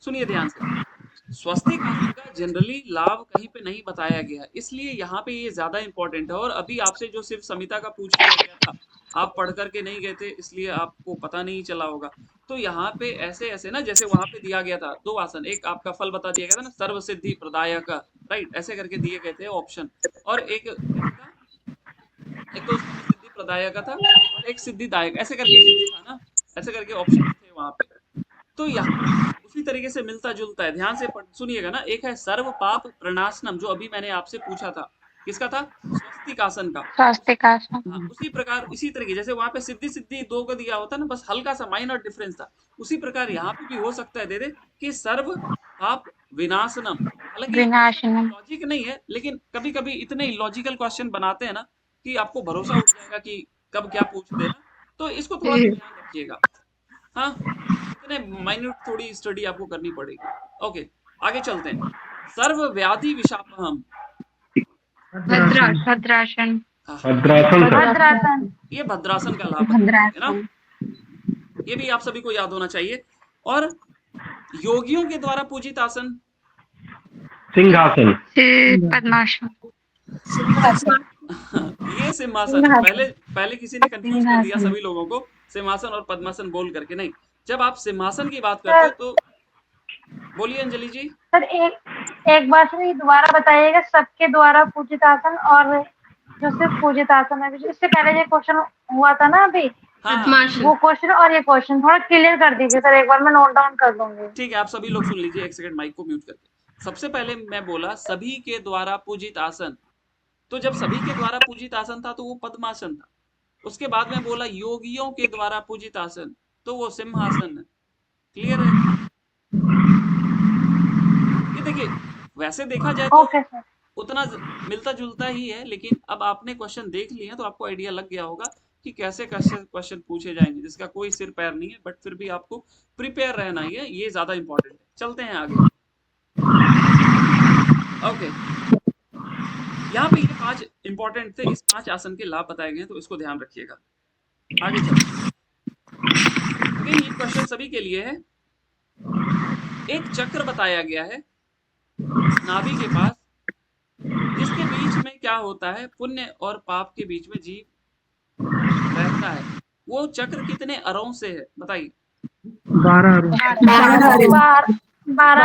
सुनिए ध्यान से। स्वस्तिक आसन का जनरली लाभ कहीं पे नहीं बताया गया, इसलिए यहाँ पे ये ज्यादा इंपॉर्टेंट है। और अभी आपसे जो सिर्फ समिता का पूछ लिया गया था, आप पढ़ करके नहीं गए थे, इसलिए आपको पता नहीं चला होगा। तो यहाँ पे ऐसे ऐसे ना, जैसे वहां पे दिया गया था 2 आसन, एक आपका फल बता दिया गया था ना, सर्व सिद्धि प्रदायक, राइट, ऐसे करके दिए गए थे ऑप्शन। और एक तो सिद्धि प्रदायक था और एक सिद्धिदायक, ऐसे करके था ना, ऐसे करके ऑप्शन थे वहां पे। तो यहाँ उसी तरीके से मिलता जुलता है, ध्यान से सुनिएगा ना। एक है सर्व पाप प्रणाशनम, जो अभी मैंने आपसे पूछा था, किसका था? स्वस्तिक आसन का। स्वस्तिक आसन। हाँ, उसी प्रकार इसी तरीके जैसे वहां पे सिद्धि सिद्धि 2 को दिया होता ना, बस हल्का सा माइनर डिफरेंस था, उसी प्रकार यहाँ पे भी हो सकता है दे दे कि सर्व पाप विनाशनम। हालांकि लॉजिक नहीं है, लेकिन कभी कभी इतने लॉजिकल क्वेश्चन बनाते हैं ना कि आपको भरोसा उठ जाएगा कि कब क्या पूछ देना, तो इसको थोड़ा ध्यान रखिएगा। हाँ, इतने माइन्यूट थोड़ी स्टडी आपको करनी पड़ेगी। ओके, आगे चलते हैं। सर्व व्याधि विषापहम। भद्रासन। भद्रासन। ये भद्रासन का लाभ है ना, ये भी आप सभी को याद होना चाहिए। और योगियों के द्वारा पूजित आसन? सिंहासन। पद्मासन। ये सिंहासन। पहले किसी ने कंफ्यूज कर दिया सभी लोगों को सिंहासन और पद्मासन बोल करके। नहीं, जब आप सिंहासन की बात करते हो तो बोलिए अंजलि जी। सर एक बार से दोबारा बताइएगा, सबके द्वारा पूजित आसन और जो सिर्फ पूजित आसन है। इससे पहले जो क्वेश्चन हुआ था ना अभी, वो क्वेश्चन और ये क्वेश्चन थोड़ा क्लियर कर दीजिए सर, एक बार मैं नोट डाउन कर दूंगी। ठीक है, आप सभी लोग सुन लीजिए, एक सेकंड माइक को म्यूट करके। सबसे पहले मैं बोला सभी के द्वारा पूजित आसन, तो जब सभी के द्वारा पूजित आसन था तो वो पद्मासन था। उसके बाद में बोला योगियों के द्वारा पूजित आसन, तो वो सिंहासन है। क्लियर है? ये देखिए, वैसे देखा जाए तो उतना मिलता जुलता ही है, लेकिन अब आपने क्वेश्चन देख लिए तो आपको आइडिया लग गया होगा कि कैसे क्वेश्चन पूछे जाएंगे, जिसका कोई सिर पैर नहीं है, बट फिर भी आपको प्रिपेयर रहना ही है, ये ज्यादा इंपॉर्टेंट है। चलते हैं आगे। ओके, यहाँ पे ये 5 इंपॉर्टेंट थे, इस 5 आसन के लाभ बताए गए, तो इसको ध्यान रखिएगा। आगे चलते। ये क्वेश्चन सभी के लिए है। एक चक्र बताया गया है नाभि के पास, जिसके बीच में क्या होता है, पुण्य और पाप के बीच में जीव रहता है। वो चक्र कितने अरों से है, बताइए। 12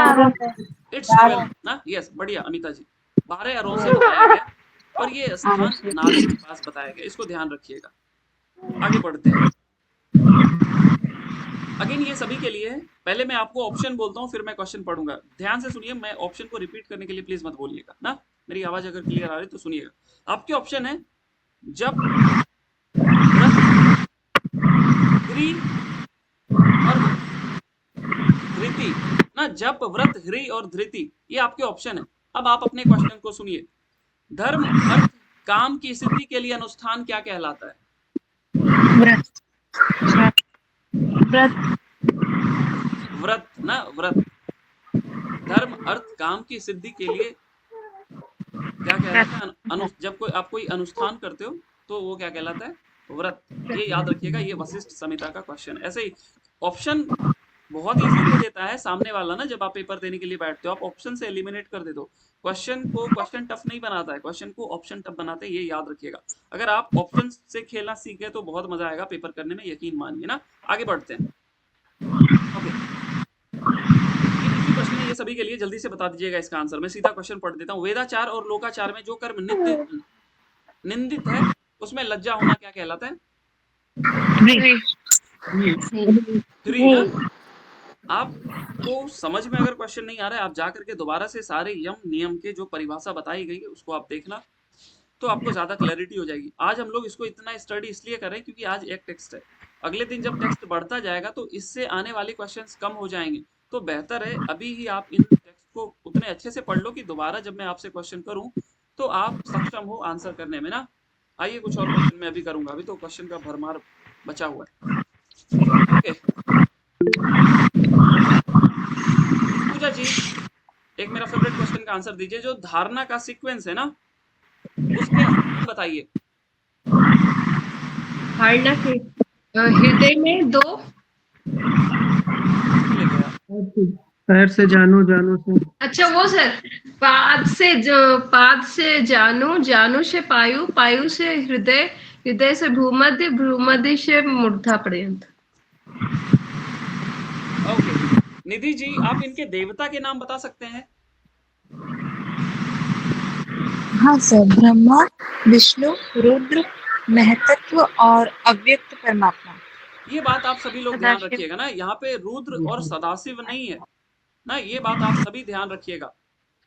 अरों से। इट्स 12 ना, यस, बढ़िया अमिता जी, 12 अरों से बताया गया, और ये स्थान नाभि के पास बताया गया, इसको ध्यान रखिएगा। आगे बढ़ते हैं। अगेन ये सभी के लिए है। पहले मैं आपको ऑप्शन बोलता हूँ, फिर मैं क्वेश्चन पढ़ूंगा। ध्यान से सुनिए, मैं ऑप्शन को रिपीट करने के लिए प्लीज मत बोलिएगा ना, मेरी आवाज अगर क्लियर आ रही तो सुनिएगा। आपके ऑप्शन है, जब ह्री और धृति ना, जप, व्रत, ह्री और धृति, ये आपके ऑप्शन है। अब आप अपने क्वेश्चन को सुनिए। धर्म, अर्थ, काम की सिद्धि के लिए अनुष्ठान क्या कहलाता है? व्रत ना, व्रत। धर्म, अर्थ, काम की सिद्धि के लिए क्या कहलाता है? जब आप कोई अनुष्ठान करते हो तो वो क्या कहलाता है? व्रत, ये याद रखिएगा, ये वशिष्ठ संहिता का क्वेश्चन। ऐसे ही ऑप्शन बहुत इजी दे देता है सामने वाला ना, जब आप पेपर देने के लिए बैठते हो आप ऑप्शन से एलिमिनेट कर देते हो। क्वेश्चन टफ नहीं बनाता है, क्वेश्चन को ऑप्शन टफ बनाते हैं, ये याद रखिएगा। अगर आप ऑप्शन से खेलना सीखे तो बहुत मजा आएगा पेपर करने में, यकीन मानिए ना। आगे बढ़ते हैं। ओके, क्वेश्चन है ये सभी के लिए, जल्दी से बता दीजिएगा इसका आंसर। मैं सीधा क्वेश्चन पढ़ देता हूँ। वेदाचार और लोकाचार में जो कर्म निंदित है उसमें लज्जा होना क्या कहलाता है? 3 ना? आपको समझ में अगर क्वेश्चन नहीं आ रहा है, आप जा करके दोबारा से सारे यम नियम के जो परिभाषा बताई गई है उसको आप देखना, तो आपको ज्यादा क्लैरिटी हो जाएगी। आज हम लोग इसको इतना स्टडी इसलिए कर रहे हैं क्योंकि आज एक टेक्स्ट है, अगले दिन जब टेक्स्ट बढ़ता जाएगा तो इससे आने वाले क्वेश्चंस कम हो जाएंगे। तो बेहतर है अभी ही आप इन टेक्स्ट को उतने अच्छे से पढ़ लो कि दोबारा जब मैं आपसे क्वेश्चन करूं तो आप सक्षम हो आंसर करने में ना। आइए कुछ और क्वेश्चन मैं अभी करूंगा, अभी तो क्वेश्चन का भरमार बचा हुआ है। ओके पूजा जी, एक मेरा फेवरेट क्वेश्चन का आंसर दीजिए। जो धारणा का सीक्वेंस है ना उसके बताइए। धारणा के हृदय में 2 पैर से जानो, जानो से, अच्छा वो सर, पाद से जानो, जानो से पायु, पायु से हृदय, हृदय से भूमध्य, भूमध्य से मूर्धा पर्यंत। ओके निधि जी, आप इनके देवता के नाम बता सकते हैं? हाँ सर, ब्रह्मा, विष्णु, रुद्र, महतत्व और अव्यक्त परमात्मा। ये बात आप सभी लोग ध्यान रखिएगा ना, यहाँ पे रुद्र और सदाशिव नहीं है ना, ये बात आप सभी ध्यान रखिएगा।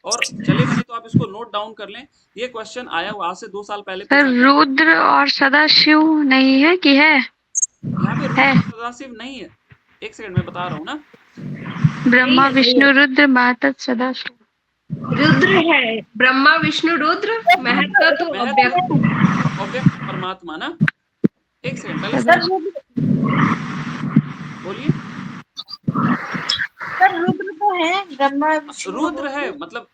और चले बने तो आप इसको नोट डाउन कर लें, ये क्वेश्चन आया हुआ आज से 2 साल पहले। सर रुद्र और सदाशिव नहीं है कि है? यहाँ पे रुद्र और सदाशिव नहीं है, एक सेकंड में बता रहा हूँ ना। ब्रह्मा विष्णु रुद्र महतत्व सदाशिव। रुद्र है, ब्रह्मा विष्णु रुद्र, महतत्व अव्यक्त परमात्मा ना। एक सेकंड पहले बोलिए। सर रुद्र तो है, ब्रह्मा रुद्र है, मतलब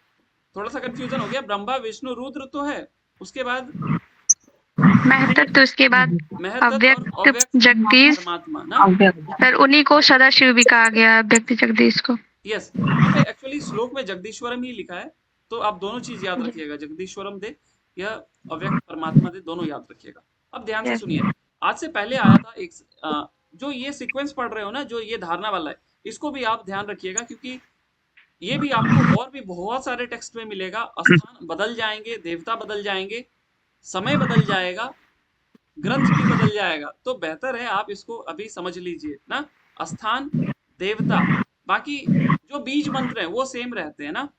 थोड़ा सा कंफ्यूजन हो गया। ब्रह्मा विष्णु रुद्र तो है, उसके बाद महतत्व, उसके बाद अव्यक्त जगदीश परमात्मा ना। सर उन्हीं को सदाशिव भी कहा गया, अव्यक्त जगदीश को। यस, एक्चुअली श्लोक में जगदीश्वरम ही लिखा है, तो आप दोनों चीज याद रखिएगा, जगदीश्वरम दे या अव्यक्त परमात्मा दे, दोनों याद रखिएगा। अब ध्यान से सुनिए, आज से पहले आया था एक जो ये सीक्वेंस पढ़ रहे हो ना, जो ये धारणा वाला है, इसको भी आप ध्यान रखिएगा क्योंकि ये भी आपको और भी बहुत सारे टेक्स्ट में मिलेगा। स्थान बदल जाएंगे, देवता बदल जाएंगे, समय बदल जाएगा, ग्रंथ भी बदल जाएगा, तो बेहतर है आप इसको अभी समझ लीजिए ना। स्थान, देवता, बाकी जो बीज मंत्र हैं वो सेम रहते हैं ना,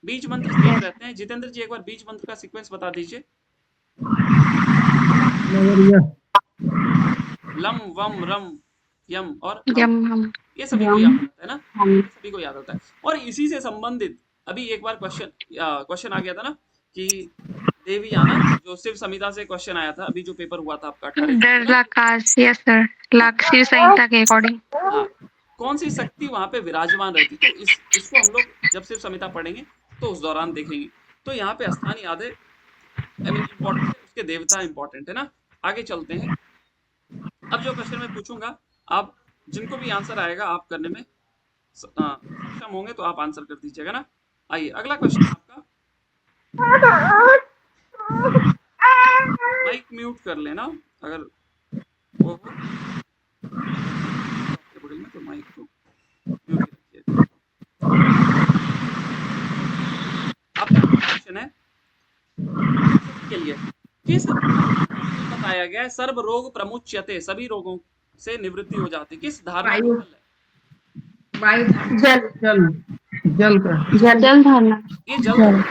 बीज मंत्र सेम रहते हैं। जितेंद्र जी एक बार बीज मंत्र का सीक्वेंस बता दीजिए। लम वम रम यम और यम, ये सभी को याद होता है ना, सभी को याद होता है। और इसी से संबंधित अभी एक बार क्वेश्चन आ गया था ना कि देवी आना, जो शिव संहिता से क्वेश्चन आया था, अभी जो पेपर हुआ था आपका 18 संहिता के अकॉर्डिंग। हाँ, कौन सी शक्ति वहां पे विराजमान रहती, तो इसको हम लोग जब शिव संहिता पढ़ेंगे तो उस दौरान देखेंगे। तो यहाँ पे स्थान याद है, इम्पोर्टेंट है, उसके देवता इम्पोर्टेंट है ना। आगे चलते हैं। अब जो क्वेश्चन मैं पूछूंगा, आप जिनको भी आंसर आएगा आप करने में सक्षम होंगे तो आप आंसर कर दीजिएगा ना। आइए अगला क्वेश्चन आपका, माइक म्यूट कर लेना अगर वो हो तो माइक को म्यूट रखिए। आपका क्वेश्चन है के लिए, किस बताया गया है सर्व रोग प्रमुच्यते, सभी रोगों से निवृत्ति हो जाती, किस धारणा? वायु, जल का, जल धारणा, ये जल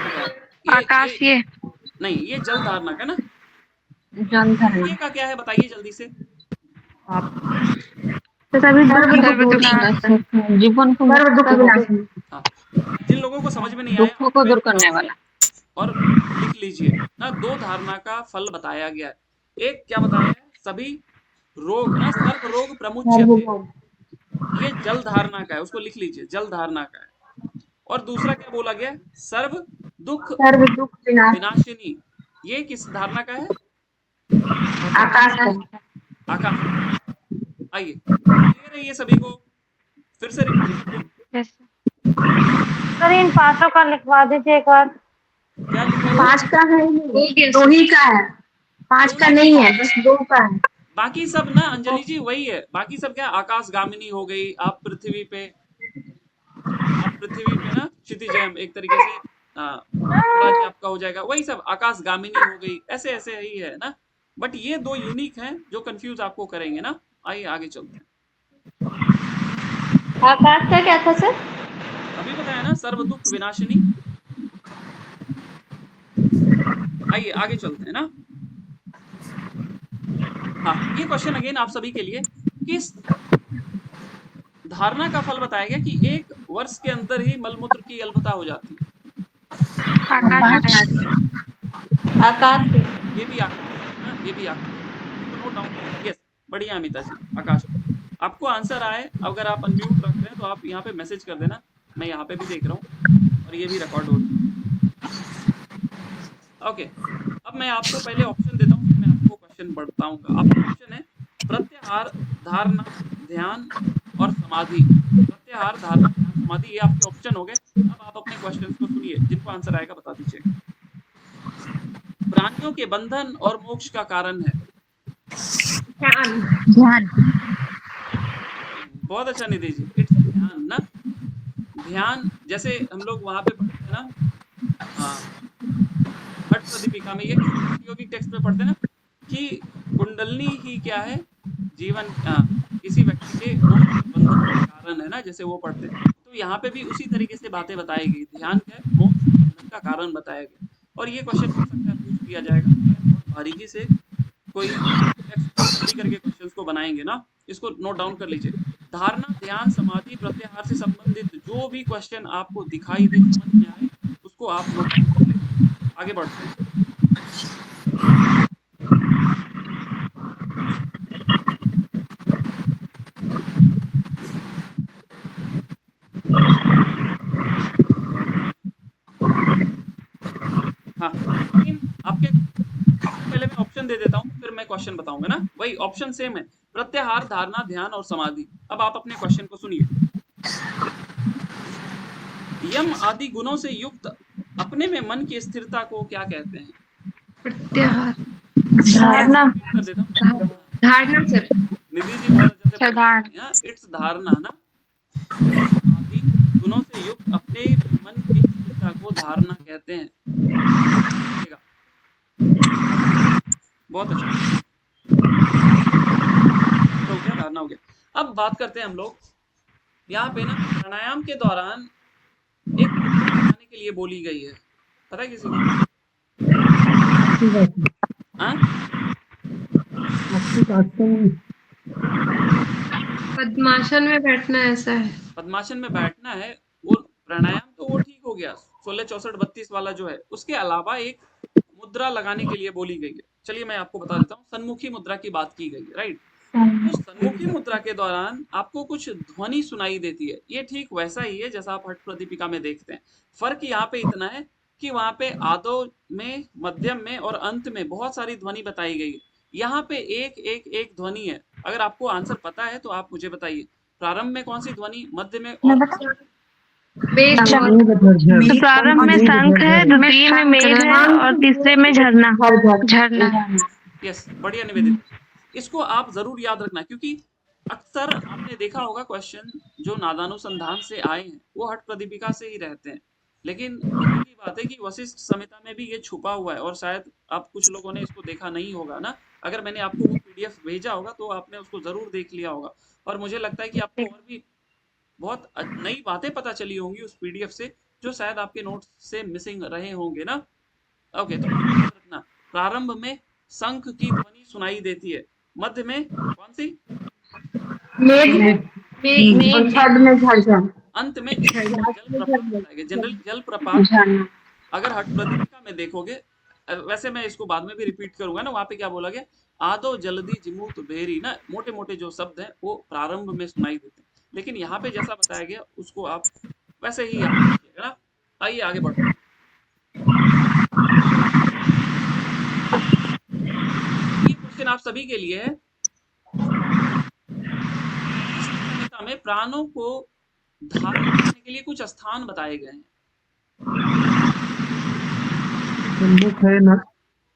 आकाश, ये नहीं, ये जल धारणा का ना। जल धारणा ये का क्या है बताइए जल्दी से। जीवन को जिन लोगों को समझ में नहीं आया दुखों को दूर करने वाला, और लिख लीजिए ना, 2 धारणा का फल बताया गया है। एक क्या बताया है, सभी रोग ना, सर्व रोग प्रमुच्यते, ये जल धारणा का है, उसको लिख लीजिए, जल धारणा का है। और दूसरा क्या बोला गया, सर्व दुख विनाशिनी, ये किस धारणा का है? आकाश। आकाश, आइए, क्लियर है ये सभी को? फिर से Yes, सर इन 500 का लिखवा दीजिए एक बार। क्या लिखा? 5 का है, 2 ही का है, 5 का नहीं है, बस 2 का है। बाकी सब ना अंजलि जी वही है, बाकी सब क्या, आकाश गामिनी हो गई, आप पृथ्वी पे ना क्षितिजयम एक तरीके से राज्य आपका हो जाएगा, वही सब आकाश गामिनी हो गई, ऐसे ऐसे ही है ना। बट ये 2 यूनिक हैं जो कंफ्यूज आपको करेंगे ना। आइए आगे चलते हैं। आकाश का क्या था सर? अभी बताया ना, सर्व दुख विनाशिनी। आइए आगे चलते हैं ना। हाँ, ये क्वेश्चन अगेन आप सभी के लिए, किस धारणा का फल बताया गया कि 1 वर्ष के अंदर ही मलमूत्र की अल्पता हो जाती है? आकाश। ये भी आकाश, ये भी आकाश। Note down. यस, बढ़िया अमिता जी, आकाश। आपको आंसर आए, अगर आप अनम्यूट रख रहे हैं तो आप यहाँ पे मैसेज कर देना, मैं यहाँ पे भी देख रहा हूँ और ये भी रिकॉर्ड हो रहा है। ओके, अब मैं आपको पहले ऑप्शन देता हूँ, फिर मैं आपको क्वेश्चन बताऊंगा। आपका ऑप्शन है प्रत्याहार, धारणा, ध्यान और समाधि। प्रत्याहार, धारणा, ध्यान, समाधि, ये आपके ऑप्शन हो गए। अब आप अपने क्वेश्चन को सुनिए, जिनको आंसर आएगा बता दीजिए। प्राणियों के बंधन और मोक्ष का कारण है ध्यान। बहुत अच्छा निधि जी, इट्स ध्यान ना। ध्यान जैसे हम लोग वहां पे पढ़ते हैं ना, हठ प्रदीपिका में, ये योगिक टेक्स्ट में पढ़ते हैं ना कि कुंडलनी ही क्या है, जीवन किसी व्यक्ति के बंधन का कारण है ना, जैसे वो पढ़ते हैं। तो यहाँ पे भी उसी तरीके से बातें बताई गई। ध्यान क्या है, मोक्ष बंधन का कारण बताया गया। और ये क्वेश्चन हो सकता है पूछ दिया जाएगा, बहुत बारीकी से कोई टेक्स्ट करके क्वेश्चंस को बनाएंगे ना, इसको नोट डाउन कर लीजिए। धारणा, ध्यान, समाधि, प्रत्याहार से संबंधित जो भी क्वेश्चन आपको दिखाई दे, समझ में आए, उसको आप नोट डाउन कर लीजिए। आगे बढ़ते हैं। हाँ, लेकिन आपके पहले मैं ऑप्शन दे देता हूँ, फिर मैं क्वेश्चन बताऊंगा ना। वही ऑप्शन सेम है, प्रत्याहार, धारणा, ध्यान और समाधि। अब आप अपने क्वेश्चन को सुनिए। यम आदि गुणों से युक्त अपने में मन की स्थिरता को क्या कहते हैं? प्रत्याहार, धारणा। कर देता हूँ। धारणा सर। निधि जी बहुत अच्छे से धारणा, इट्स धारणा ना। आदि गुणों से युक्त अपने मन की स्थिरता को धारणा कहते हैं। बहुत अच्छा, हो गया, धारणा हो गया। अब बात करते हैं हम लोग यहाँ पे ना, प्राणायाम के दौरान एक बनाने के लिए बोली गई है, पता है किसी को? हाँ? पद्मासन में बैठना ऐसा है। पद्मासन में बैठना है, वो प्राणायाम तो वो ठीक हो गया, 16, 64, 32 वाला जो है। उसके अलावा एक मुद्रा लगाने के लिए बोली गई है। चलिए मैं आपको बता देता हूँ, सन्मुखी मुद्रा की बात की गई है, राइट। तो सन्मुखी मुद्रा के दौरान आपको कुछ ध्वनि सुनाई देती है। ये ठीक वैसा ही है जैसा आप हठ प्रदीपिका में देखते हैं। फर्क यहाँ पे इतना है कि वहां पे आदो में, मध्यम में और अंत में बहुत सारी ध्वनि बताई गई है। यहाँ पे एक ध्वनि है। अगर आपको आंसर पता है तो आप मुझे बताइए, प्रारंभ में कौन सी ध्वनि, मध्य में और तो प्रारंभ में शंख है, द्वितीय में मेघ है और तीसरे में झरना। यस, बढ़िया निवेदित। इसको आप जरूर याद रखना, क्योंकि अक्सर आपने देखा होगा क्वेश्चन जो नादानुसंधान से आए हैं वो हठ प्रदीपिका से ही रहते हैं। लेकिन ये बात है कि वशिष्ठ संहिता में भी ये छुपा हुआ है, और शायद आप कुछ लोगों ने इसको देखा नहीं होगा ना। अगर मैंने आपको वो पीडीएफ भेजा होगा तो आपने उसको जरूर देख लिया होगा, और मुझे लगता है कि आपको और भी बहुत नई बातें पता चली होंगी उस पीडीएफ से, जो शायद आपके नोट्स से मिसिंग रहे होंगे ना। ओके, तो याद रखना, प्रारंभ में शंख की ध्वनि सुनाई देती है, मध्य में कौन सी, अंत में जनरल जल प्रपात। अगर हठ प्रदीपिका में देखोगे, वैसे मैं इसको बाद में भी रिपीट करूंगा ना, वहां पे क्या बोला गया, आदो जल्दी जिमूत बेरी ना, मोटे मोटे जो शब्द हैं वो प्रारंभ में सुनाई देते हैं। लेकिन यहाँ पे जैसा बताया गया उसको आप वैसे ही याद रखिएगा ना। आइए आगे बढ़ते हैं। ये क्वेश्चन आप सभी के लिए है। प्राणों को धारण करने के लिए कुछ स्थान बताए गए हैं।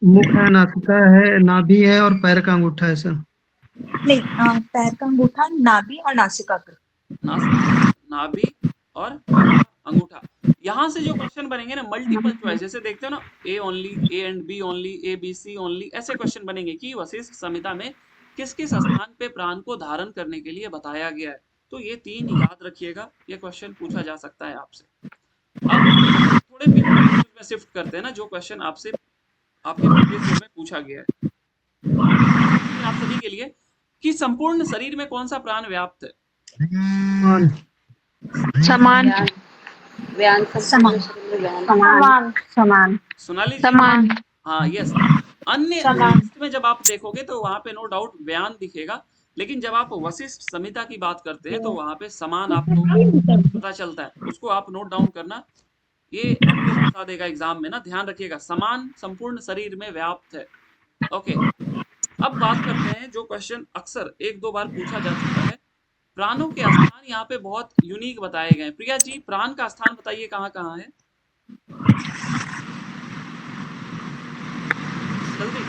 मुख है, नासिका है, नाभि है और पैर का अंगूठा है सर। नहीं, पैर का अंगूठा, नाभि और नासिकाग्र। नाभि और अंगूठा। यहाँ से जो क्वेश्चन बनेंगे ना मल्टीपल चॉइस, जैसे देखते हो ना A only, A and B only, A B C only, ऐसे क्वेश्चन बनेंगे कि वशिष्ठ संहिता में किस किस स्थान पे प्राण को धारण करने के लिए बताया गया है। तो ये 3 याद रखिएगा, ये क्वेश्चन पूछा जा सकता है आपसे। अब थोड़े में शिफ्ट करते हैं ना, जो क्वेश्चन आपसे आपके प्रीवियस में पूछा गया है आप सभी के लिए कि संपूर्ण शरीर में कौन सा प्राण व्याप्त है? समान सोनाली जी, समान हाँ यस। अन्य लिस्ट में जब आप देखोगे तो वहां पे नो डाउट व्यान दिखेगा, लेकिन जब आप वशिष्ठ संहिता की बात करते हैं तो वहां पे समान आपको पता चलता है, उसको आप नोट डाउन करना, ये आपको बता देगा एग्जाम में ना, ध्यान रखिएगा। समान संपूर्ण शरीर में व्याप्त है। ओके, अब बात करते हैं जो क्वेश्चन अक्सर 1-2 बार पूछा जा चुका है। प्राणों के स्थान यहाँ पे बहुत यूनिक बताए गए हैं। प्रिया जी, प्राण का स्थान बताइए कहाँ कहाँ है जल्दी।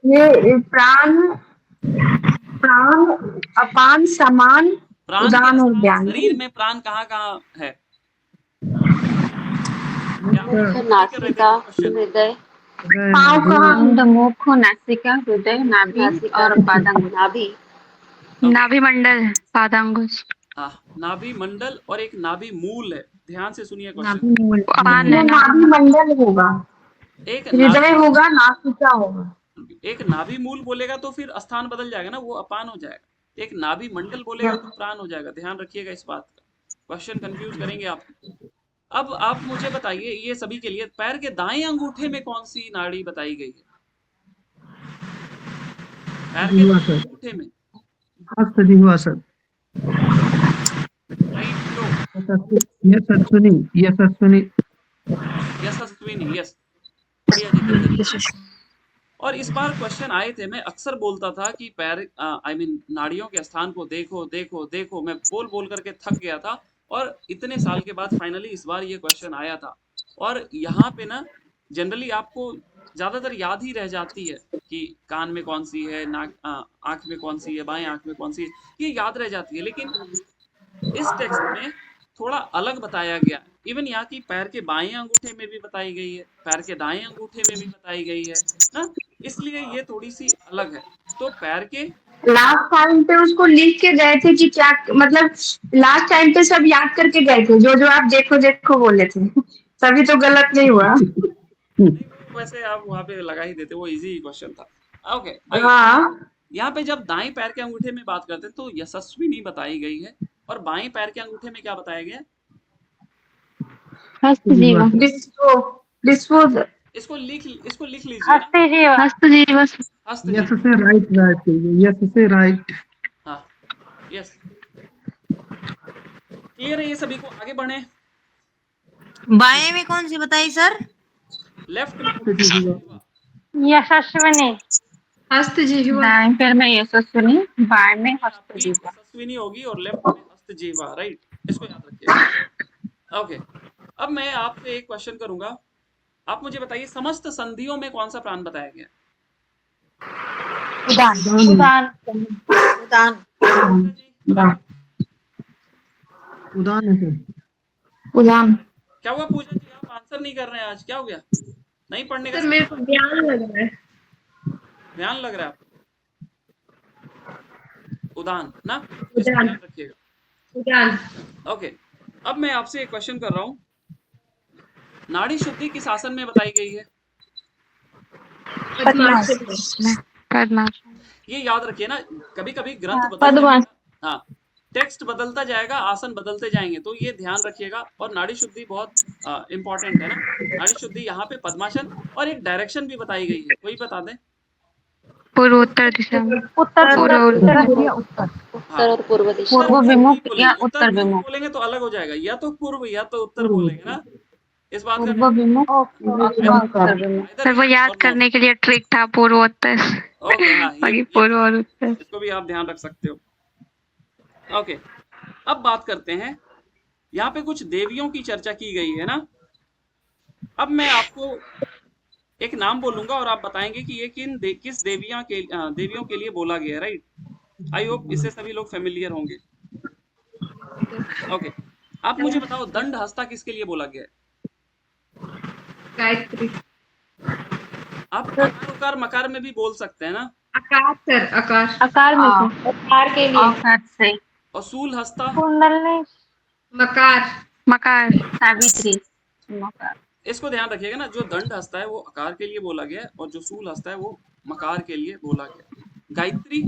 ये प्राण, अपान, समान, प्राण उदान के और स्थान व्यान। शरीर में प्राण कहाँ कहाँ है? नासिका, हृदय, पाँव का मुख, नासिका, हृदय, नाभि और पादांग। नाभि मंडल, पादांगुश। नाभि मंडल और एक नाभि मूल है, ध्यान से सुनिए क्वेश्चन। अपान है, नाभि मंडल होगा, एक हृदय होगा, नासिका होगा। एक नाभि मूल बोलेगा तो फिर स्थान बदल जाएगा ना, वो अपान हो जाएगा। एक नाभि मंडल बोलेगा तो प्राण हो जाएगा, ध्यान रखिएगा इस बात का, क्वेश्चन कंफ्यूज करेंगे आप। अब आप मुझे बताइए, ये सभी के लिए, पैर के दाएं अंगूठे में कौन सी नाड़ी बताई गई है? पैर के दाएं अंगूठे में हुआ सर। और इस बार क्वेश्चन आए थे, मैं अक्सर बोलता था कि पैर नाड़ियों के स्थान को देखो देखो देखो, मैं बोल बोल करके थक गया था, और इतने साल के बाद फाइनली इस बार ये क्वेश्चन आया था। और यहाँ पे ना जनरली आपको ज्यादातर याद ही रह जाती है कि कान में कौन सी है, नाक, आंख में कौन सी है, बाएं आंख में कौन सी है, ये याद रह जाती है। लेकिन इस टेक्स्ट में थोड़ा अलग बताया गया। इवन यहाँ की पैर के बाएं अंगूठे में भी बताई गई है, पैर के दाएं अंगूठे में भी बताई गई है ना, इसलिए ये थोड़ी सी अलग है। तो पैर के लास्ट टाइम पे उसको लिख के गए थे कि क्या, मतलब लास्ट टाइम पे सब याद करके गए थे, जो आप देखो देखो बोले थे, तभी तो गलत नहीं हुआ। वैसे आप वहाँ पे लगा ही देते, वो इजी क्वेश्चन था। ओके, हाँ, यहाँ पे जब दाएं पैर के अंगूठे में बात करते हैं तो यशस्विनी बताई गई है, और बाएं पैर के अंगूठे में क्या बताया गया? इसको लिख लीजिए। राइट। हाँ, यस, क्लियर है ये सभी को? आगे बढ़े। बाएं में कौन सी बताई सर? लेफ्ट यशस्विनी, हस्तजीवा। दाएं पैर में यशस्विनी, बाएं में हस्तजीवा। यशस्विनी होगी और लेफ्ट में हस्तजीवा, राइट, इसको याद रखिए। ओके, अब मैं आपसे एक क्वेश्चन करूंगा, आप मुझे बताइए समस्त संधियों में कौन सा प्राण बताया गया? उदान। क्या हुआ पूजा जी, आप आंसर नहीं कर रहे हैं आज, क्या हो गया? नहीं पढ़ने का? मेरे को ध्यान लग रहा है। ध्यान लग रहा है आपको? उदान ना, उदान रखिएगा। उदान। ओके, अब मैं आपसे एक क्वेश्चन कर रहा हूँ, नाड़ी शुद्धि किस आसन में बताई गई है? ये याद रखिए ना, कभी कभी ग्रंथ हाँ, टेक्स्ट बदलता जाएगा, आसन बदलते जाएंगे, तो ये ध्यान रखिएगा। और नाड़ी शुद्धि बहुत इंपॉर्टेंट है ना। नाड़ी शुद्धि यहाँ पे पद्मासन, और एक डायरेक्शन भी बताई गई है, कोई बता दे? पूर्व उत्तर दिशा में, उत्तर और पूर्व दिशा, पूर्व विमुख या उत्तर विमुख बोलेंगे तो अलग हो जाएगा, या तो पूर्व या तो उत्तर बोलेंगे ना, इस बात का सर वो याद करने के लिए ट्रिक था, पूर्व उत्तर। ओके, हाँ, पूर्व और उत्तर, इसको भी आप ध्यान रख सकते हो। ओके, अब बात करते हैं, यहाँ पे कुछ देवियों की चर्चा की गई है ना। अब मैं आपको एक नाम बोलूंगा और आप बताएंगे कि ये किस देवियों के लिए बोला गया है, राइट। आई होप इससे सभी लोग फेमिलियर होंगे। ओके, आप मुझे बताओ दंड हस्ता किसके लिए बोला गया है? गायत्री। आप अकार उकार मकार में भी बोल सकते हैं ना। आकार सर, आकार। आकार में से, आकार के लिए। औकात से। और सूल हस्ता कुंडलनी। मकार। मकार। सावित्री। मकार। इसको ध्यान रखिएगा ना, जो दंड हस्ता है वो आकार के लिए बोला गया है और जो सूल हस्ता है वो मकार के लिए बोला गया। गायत्री।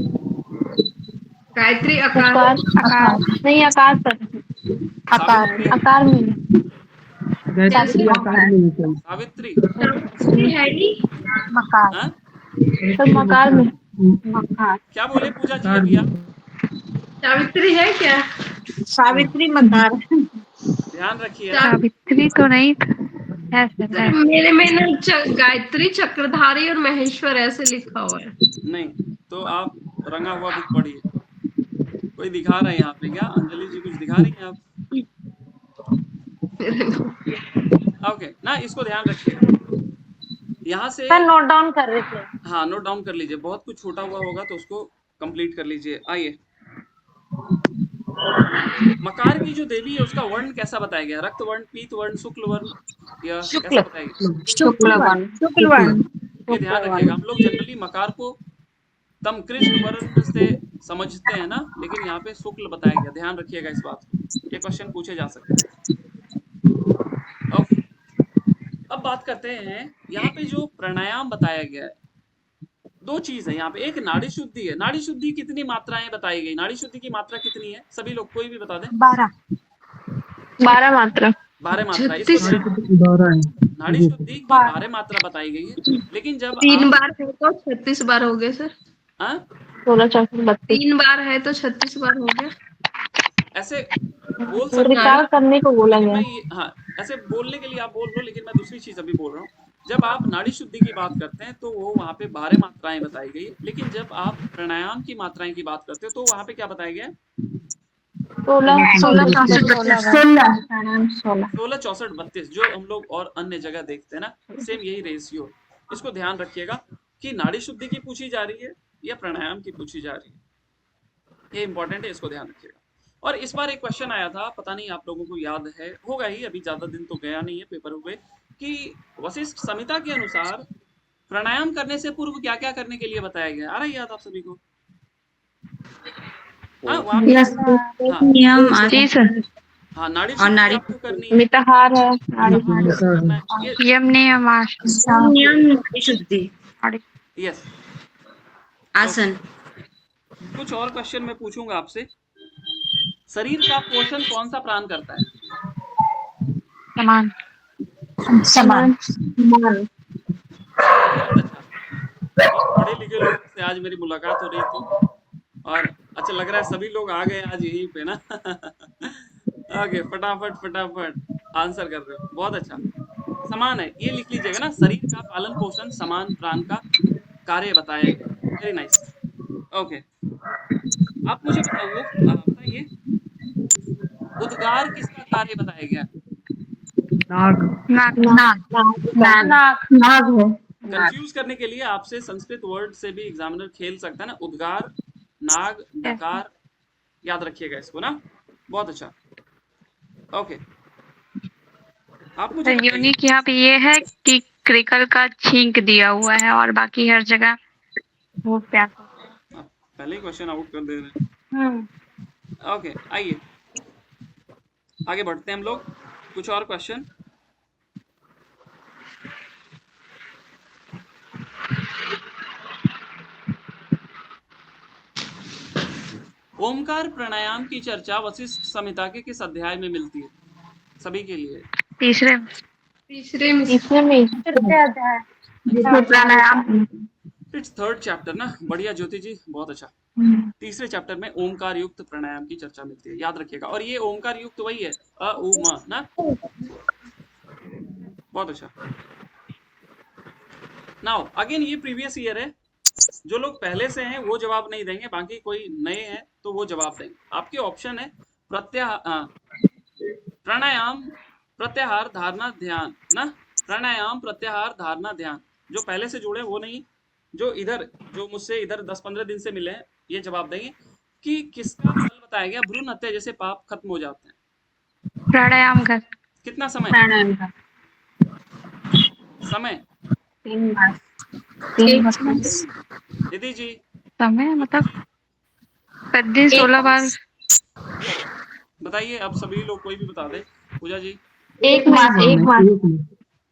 गायत्री आकार। आकार नहीं, आकार सर, आकार आकार में। गायत्री आकार में होता है। सावित्री। है ही। मकार। हाँ? तो मकार में। मकार। क्या बोले पूजा जी अभी आप? सावित्री है क्या? सावित्री मकार। ध्यान रखिए। सावित्री तो नहीं है सर, है। मेरे में ना गायत्री, चक्रधारी और महेश्वर ऐसे लिखा हुआ है। नहीं तो आप रंगा हुआ बुक पढ़िए। कोई दिखा रहा है यहाँ पे क्या? अंजलि जी कुछ दिखा रही हैं आप? ओके ना, इसको ध्यान रखिएगा। यहाँ से नोट डाउन कर रहे थे। हाँ, नोट डाउन कर लीजिए। बहुत कुछ छोटा हुआ होगा तो उसको कंप्लीट कर लीजिए। आइए, मकार की जो देवी है उसका वर्ण कैसा बताया गया? रक्त वर्ण, पीत वर्ण, शुक्ल वर्ण, या कैसा बताया गया? शुक्ल वर्ण। ये ध्यान रखिएगा। हम लोग जनरली मकार को तम कृष्ण वर्ण से समझते हैं ना, लेकिन यहाँ पे शुक्ल बताया गया। ध्यान रखिएगा इस बात को, ये क्वेश्चन पूछे जा सकते हैं। ओके, अब बात करते हैं यहाँ पे जो प्राणायाम बताया गया है। दो चीज है यहाँ पे, एक नाड़ी शुद्धि है। नाड़ी शुद्धि कितनी मात्राएं बताई गई? नाड़ी शुद्धि की मात्रा कितनी है? सभी लोग कोई भी बता दें। 12 मात्रा। 12 मात्रा। 12 है। नाड़ी शुद्धि की 12 मात्रा बताई गई है, लेकिन जब 3 बार है तो 36 बार हो गए सर। 16, 34, 32। 3 बार है तो 36 बार हो गया। ऐसे बोल सकते रिकॉर्ड करने को बोला गया। हाँ, ऐसे बोलने के लिए आप बोल रहे हो, लेकिन मैं दूसरी चीज अभी बोल रहा हूँ। जब आप नाड़ी शुद्धि की बात करते हैं तो वो वहाँ पे 12 मात्राएं बताई गई, लेकिन जब आप प्राणायाम की मात्राएं की बात करते हो तो वहाँ पे क्या बताया गया? 16, 64, 32, जो हम लोग और अन्य जगह देखते हैं ना, सेम यही रेशियो। इसको ध्यान रखिएगा कि नाड़ी शुद्धि की पूछी जा रही है या प्राणायाम की पूछी जा रही है, ये इंपॉर्टेंट है, इसको ध्यान रखिएगा। और इस बार एक क्वेश्चन आया था, पता नहीं आप लोगों को याद है, होगा ही, अभी ज्यादा दिन तो गया नहीं है पेपर हुए, कि वशिष्ठ संहिता के अनुसार प्राणायाम करने से पूर्व क्या क्या करने के लिए बताया गया? आ रहा है याद आप सभी को? हाँ, नाड़ी शुद्धि आपको करनी है। मिताहार है, यम नियम शुद्धि। यस, आसन। कुछ और क्वेश्चन मैं पूछूंगा आपसे। शरीर का पोषण कौन सा प्राण करता है? समान। पढ़े लिखे लोग से आज मेरी मुलाकात हो रही थी और अच्छा लग रहा है, सभी लोग आ गए आज यहीं पे ना। ओके, फटाफट आंसर कर रहे हो, बहुत अच्छा। समान है, ये लिख लीजिएगा ना, शरीर का पालन पोषण समान प्राण का कार्य बताया गया। Very nice. ओके, आप मुझे बताइए उद्गार किसका कार्य बताया गया? कंफ्यूज करने के लिए आपसे संस्कृत वर्ड से भी एग्जामिनर खेल सकता है ना। उद्गार, नाग, डकार, याद रखिएगा इसको ना, बहुत अच्छा। ओके, आप मुझे यूनिक यहाँ पे ये है कि क्रिकल का छींक दिया हुआ है और बाकी हर जगह वो प्यास। पहले ही क्वेश्चन आउट कर दे रहे हैं। ओके, आइए आगे बढ़ते हैं हम लोग। कुछ और क्वेश्चन। ओमकार प्राणायाम की चर्चा वशिष्ठ संहिता के किस अध्याय में मिलती है? सभी के लिए तीसरे में प्राणायाम। इट्स 3rd चैप्टर ना। बढ़िया ज्योति जी, बहुत अच्छा। तीसरे चैप्टर में ओमकार युक्त प्राणायाम की चर्चा मिलती है, याद रखिएगा। और ये ओमकार युक्त वही है, अ उ म ना, बहुत अच्छा। नाउ अगेन ये प्रीवियस ईयर है, जो लोग पहले से हैं वो जवाब नहीं देंगे, बाकी कोई नए हैं तो वो जवाब देंगे। आपके ऑप्शन है प्राणायाम प्रत्याहार धारणा ध्यान ना, प्राणायाम प्रत्याहार धारणा ध्यान, जो पहले से जुड़े वो नहीं, जो इधर जो मुझसे इधर 10-15 दिन से मिले हैं ये जवाब देंगे कि किसका फल बताया गया भ्रूण हत्या जैसे पाप खत्म हो जाते हैं। प्राणायाम का। कितना समय? प्राणायाम का समय 3 बार। दीदी जी समय मतलब दिन 16 बार। बताइए, अब सभी लोग कोई भी बता दे। पूजा जी 1 माह।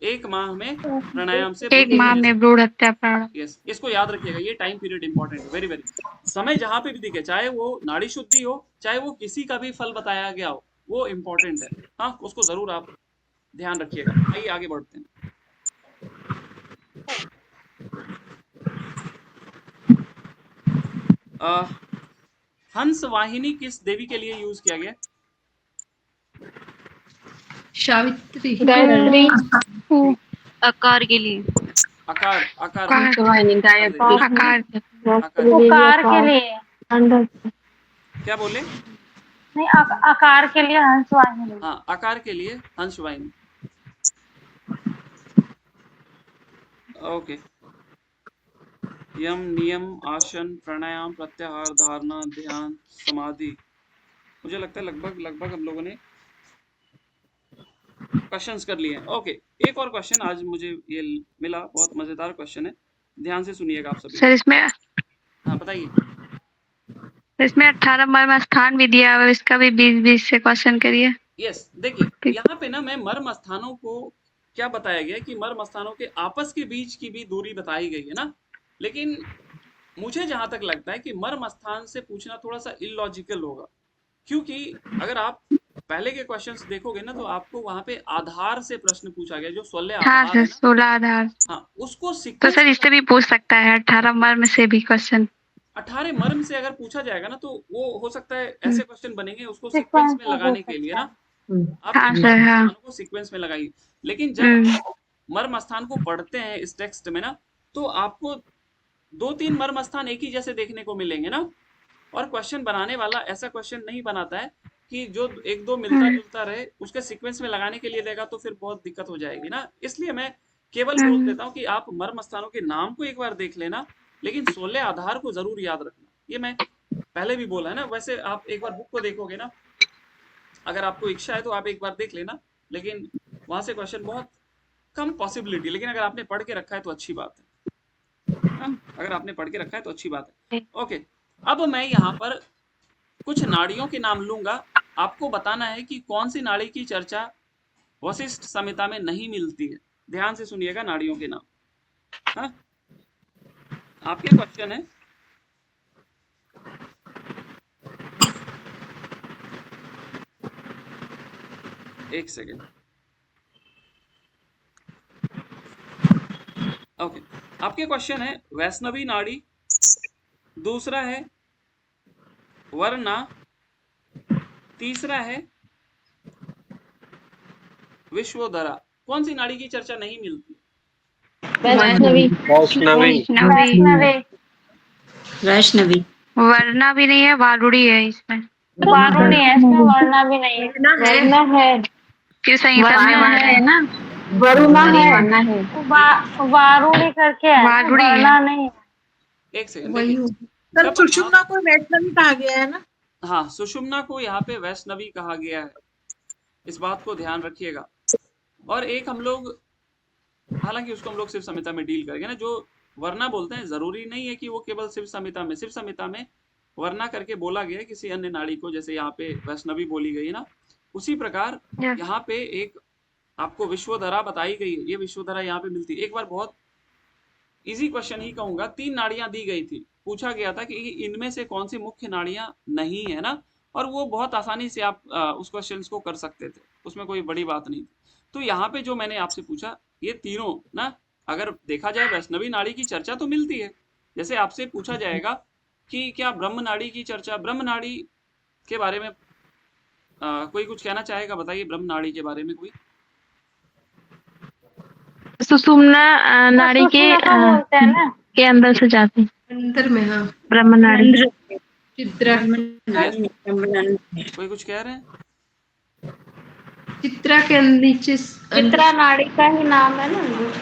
1 माह में प्राणायाम से 1 माह में भ्रूण हत्या प्राणायाम। यस, इसको याद रखिएगा, ये टाइम पीरियड इंपॉर्टेंट है, वेरी वेरी। समय जहां पे भी दिखे, चाहे वो नाड़ी शुद्धि हो, चाहे वो किसी का भी फल बताया गया हो, वो इंपॉर्टेंट है। हाँ, उसको जरूर आप ध्यान रखिएगा। आइए आगे बढ़ते हैं। हंस वाहिनी किस देवी के लिए यूज किया गया? सावित्री। आकार के लिए। आकार आकार पुकार के लिए। क्या बोले? नहीं, आकार के लिए हंस वाहिनी। हाँ, आकार के लिए हंस वाहिनी। ओके। यम, नियम, आसन, प्राणायाम, प्रत्याहार, धारणा, ध्यान, समाधि। मुझे लगता है लगभग हम लोगों ने क्वेश्चंस कर लिए हैं। ओके, एक और क्वेश्चन आज मुझे ये मिला, बहुत मजेदार क्वेश्चन है, ध्यान से सुनिएगा आप सभी। सर इसमें हाँ बताइए। इसमें 18 मर्म स्थान भी दिया हुआ है, इसका भी 20-20 से क्वेश्चन करिए। यस, देखिए यहाँ पे ना मैं मर्म स्थानों को क्या बताया गया कि मर्म स्थानों के आपस के बीच की भी दूरी बताई गई है ना, लेकिन मुझे जहां तक लगता है कि मर्म स्थान से पूछना थोड़ा सा इलॉजिकल होगा, क्योंकि अगर आप पहले के क्वेश्चंस देखोगे ना तो आपको वहां पे आधार से प्रश्न पूछा गया, जो 16 आधार है ना, 16 आधार। हाँ, उसको तो सर इससे भी पूछ सकता है 18 मर्म से भी क्वेश्चन। 18 मर्म से अगर पूछा जाएगा ना तो वो हो सकता है ऐसे क्वेश्चन बनेंगे उसको सीक्वेंस में लगाने के लिए ना, आप स्थानों को सीक्वेंस में लगाइए। लेकिन जब मर्म स्थान को पढ़ते हैं इस टेक्स्ट में ना, तो आपको 2-3 मर्म स्थान एक ही जैसे देखने को मिलेंगे ना, और क्वेश्चन बनाने वाला ऐसा क्वेश्चन नहीं बनाता है कि जो 1-2 मिलता जुलता रहे उसके सीक्वेंस में लगाने के लिए देगा, तो फिर बहुत दिक्कत हो जाएगी ना। इसलिए मैं केवल बोल देता हूँ कि आप मर्म स्थानों के नाम को एक बार देख लेना, लेकिन 16 आधार को जरूर याद रखना। ये मैं पहले भी बोला है ना। वैसे आप एक बार बुक को देखोगे ना, अगर आपको इच्छा है तो आप एक बार देख लेना, लेकिन वहां से क्वेश्चन बहुत कम पॉसिबिलिटी, लेकिन अगर आपने पढ़ के रखा है तो अच्छी बात है। अगर आपने पढ़ के रखा है तो अच्छी बात है। ओके, अब मैं यहाँ पर कुछ नाड़ियों के नाम लूंगा, आपको बताना है कि कौन सी नाड़ी की चर्चा वशिष्ठ संहिता में नहीं मिलती है। ध्यान से सुनिएगा नाड़ियों के नाम। हाँ, आपके क्वेश्चन है। एक सेकेंड। ओके, आपके क्वेश्चन है वैष्णवी नाड़ी, दूसरा है वर्णा, तीसरा है विश्वोधरा। कौन सी नाड़ी की चर्चा नहीं मिलती? वैष्णवी। वर्णा भी नहीं है, वारुड़ी है इसमें। वारुणी है इसमें, वर्णा भी नहीं है। वरुणा है। क्यों संहिता में है ना, वरुणा है। वारुणी करके है, वर्णा नहीं। एक सेकंड, सर सुषुम्ना को वैष्णवी कहा गया है ना? हाँ, सुषुम्ना को यहाँ पे वैष्णवी कहा गया है, इस बात को ध्यान रखिएगा। और एक हम लोग, हालांकि उसको हम लोग शिव संहिता में डील करेंगे ना, जो वर्णा बोलते हैं जरूरी नहीं है कि वो केवल शिव संहिता में वर्णा करके बोला गया है किसी अन्य नाड़ी को, जैसे यहाँ पे वैष्णवी बोली गई ना, उसी प्रकार यहाँ पे एक आपको विश्वोधरा बताई गई है। ये विश्वोधरा यहाँ पे मिलती है। एक बार बहुत इजी क्वेश्चन ही कहूंगा, 3 नाड़ियां दी गई थी, पूछा गया था कि इनमें से कौन सी मुख्य नाड़ियां नहीं है ना, और वो बहुत आसानी से आप उस क्वेश्चन को कर सकते थे, उसमें कोई बड़ी बात नहीं थी। तो यहाँ पे जो मैंने आपसे पूछा, ये तीनों ना, अगर देखा जाए वैष्णवी नाड़ी की चर्चा तो मिलती है। जैसे आपसे पूछा जाएगा कि क्या ब्रह्म नाड़ी की चर्चा, ब्रह्म नाड़ी के बारे में कोई कुछ कहना चाहेगा? बताइए ब्रह्म नाड़ी के बारे में कोई। सुषुम्ना नाड़ी के अंदर से जाती, अंदर में। हाँ, ब्रह्म नाड़ी। चित्रा कोई कुछ कह रहे हैं? चित्रा के नीचे चित्रा नाड़ी का ही नाम है ना।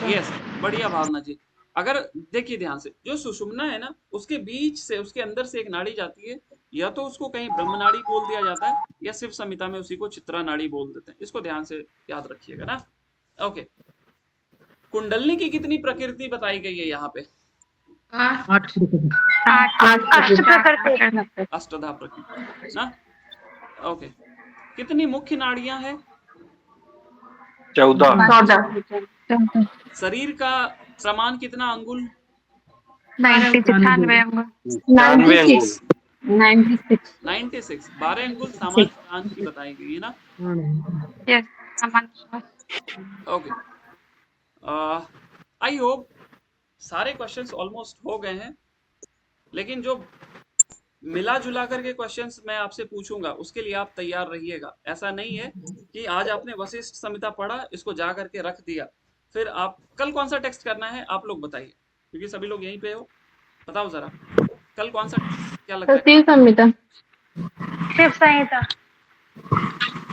यस, बढ़िया भावना जी। अगर देखिए ध्यान से, जो सुषुम्ना है ना, उसके बीच से, उसके अंदर से एक नाड़ी जाती है, या तो उसको कहीं ब्रह्म नाड़ी बोल दिया जाता है, या शिव संहिता में उसी को चित्रा नाड़ी बोल देते हैं। इसको ध्यान से याद रखिएगा ना। ओके, कुंडलनी की कितनी प्रकृति बताई गई है यहाँ पे? 8 अष्टधा प्रकृति ना। ओके, कितनी मुख्य नाड़ियां हैं? 14। शरीर का प्रमाण कितना अंगुल? 96 अंगुल। 96। 12 अंगुल सामान्य प्राण की बताई गई है ना। यस, सामान्य। ओके, आई होप सारे क्वेश्चंस ऑलमोस्ट हो गए हैं, लेकिन जो मिला जुला करके क्वेश्चंस मैं आपसे पूछूंगा उसके लिए आप तैयार रहिएगा। ऐसा नहीं है कि आज आपने वशिष्ठ संहिता पढ़ा, इसको जा करके रख दिया, फिर आप कल कौन सा टेक्स्ट करना है आप लोग बताइए, क्योंकि सभी लोग यहीं पे हो। बताओ जरा, कल कौन सा, क्या लगता है? शिव संहिता।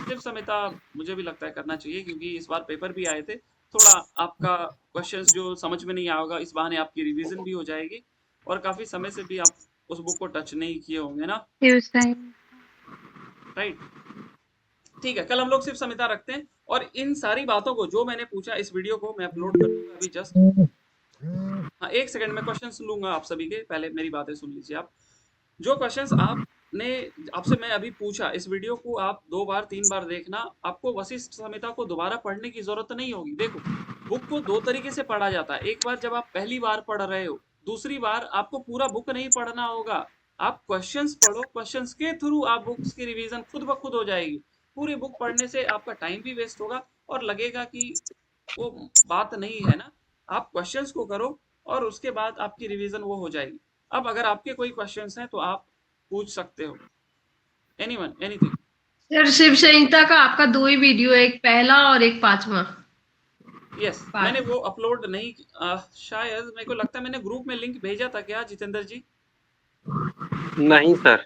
शिव संहिता मुझे भी लगता है करना चाहिए, क्योंकि इस बार पेपर भी आए थे। थोड़ा आपका क्वेश्चंस जो समझ में नहीं आएगा, इस बहाने आपकी रिवीजन भी हो जाएगी, और काफी समय से भी आप उस बुक को टच नहीं किए होंगे ना। राइट, ठीक है, कल हम लोग शिव संहिता रखते हैं। और इन सारी बातों को जो मैंने पूछा, इस वीडियो को मैं अपलोड कर दूंगा अभी जस्ट। हाँ, 1 सेकंड में क्वेश्चन लूंगा आप सभी के, पहले मेरी बातें सुन लीजिए आप। जो क्वेश्चंस आपसे मैं अभी पूछा, इस वीडियो को आप 2 बार 3 बार देखना। आपको वशिष्ठ संहिता को दोबारा पढ़ने की जरूरत नहीं होगी। देखो, बुक को 2 तरीके से पढ़ा जाता है। एक बार जब आप पहली बार पढ़ रहे हो, दूसरी बार आपको पूरा बुक नहीं पढ़ना होगा, आप क्वेश्चंस पढ़ो, क्वेश्चंस के थ्रू आप बुक्स की रिवीजन खुद ब खुद हो जाएगी। पूरी बुक पढ़ने से आपका टाइम भी वेस्ट होगा और लगेगा कि वो बात नहीं है ना। आप क्वेश्चंस को करो और उसके बाद आपकी रिवीजन वो हो जाएगी। अब अगर आपके कोई क्वेश्चंस हैं तो आप पूछ सकते हो। Anyone, anything? सर, शिव संहिता का आपका 2 ही वीडियो है, एक पहला और एक 5वां। यस, मैंने वो अपलोड नहीं, शायद मेरे को लगता है मैंने ग्रुप में लिंक भेजा था क्या जितेंद्र जी? नहीं सर।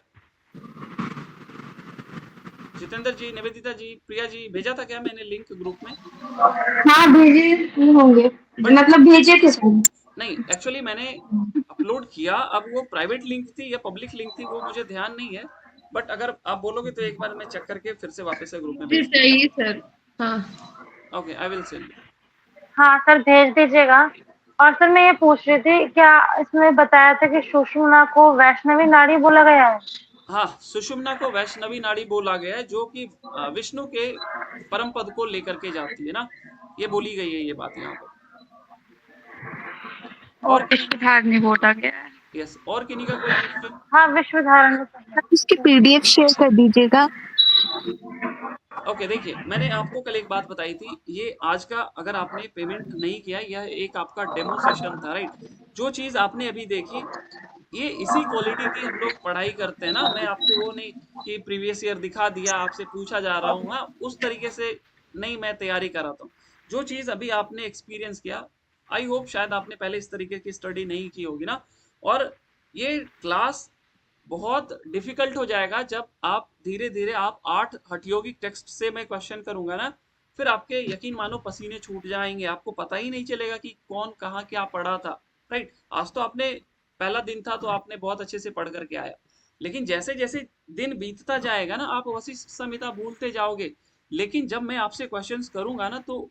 जितेंद्र जी, निवेदिता जी, प्रिया जी, भेजा था क्या मैंने लिंक ग्रुप में? हाँ, भेजे होंगे, मतलब भेजे थे सर। नहीं, एक्चुअली मैंने अपलोड किया, अब वो प्राइवेट लिंक थी या पब्लिक लिंक थी वो मुझे ध्यान नहीं है, बट अगर आप बोलोगे तो एक बार मैं चेक करके फिर से वापस से ग्रुप में भेज चाहिए सर। हाँ, ओके, आई विल सेंड। हाँ सर, भेज दीजिएगा। और सर मैं ये पूछ रही थी, क्या इसमें बताया था कि सुषुम्ना को वैष्णवी नाड़ी बोला गया है? हाँ, सुषुम्ना को वैष्णवी नाड़ी बोला गया है, जो कि विष्णु के परम पद को लेकर के जाती है ना। ये बोली गई है ये बात यहाँ पर। और विश्वधारणी बोला गया है। यस, और किन्हीं का कोई क्वेश्चन? हाँ, विश्वधारण। उसकी PDF शेयर कर दीजिएगा। ओके, देखिए, मैंने आपको कल एक बात बताई थी, ये आज का अगर आपने पेमेंट नहीं किया, यह एक आपका डेमो सेशन था, राइट? जो चीज आपने अभी देखी, ये इसी क्वालिटी की हम लोग पढ़ाई करते हैं ना। मैं आपको वो नहीं कि प्रीवियस ईयर दिखा दिया, आपसे पूछा जा रहा हूँ, हाँ, उस तरीके से नहीं मैं तैयारी कराता हूँ। जो चीज अभी आपने एक्सपीरियंस किया, आई होप शायद आपने पहले इस तरीके की स्टडी नहीं की होगी ना। और ये क्लास बहुत डिफिकल्ट हो जाएगा जब आप धीरे धीरे आप 8 हठयोगिक टेक्स्ट से मैं क्वेश्चन करूंगा ना, फिर आपके यकीन मानो पसीने छूट जाएंगे, आपको पता ही नहीं चलेगा कि कौन कहाँ क्या पढ़ा था, राइट? आज तो आपने पहला दिन था तो आपने बहुत अच्छे से पढ़ करके आया, लेकिन जैसे जैसे दिन बीतता जाएगा ना, आप वशिष्ठ संहिता भूलते जाओगे। लेकिन जब मैं आपसे क्वेश्चंस करूंगा ना, तो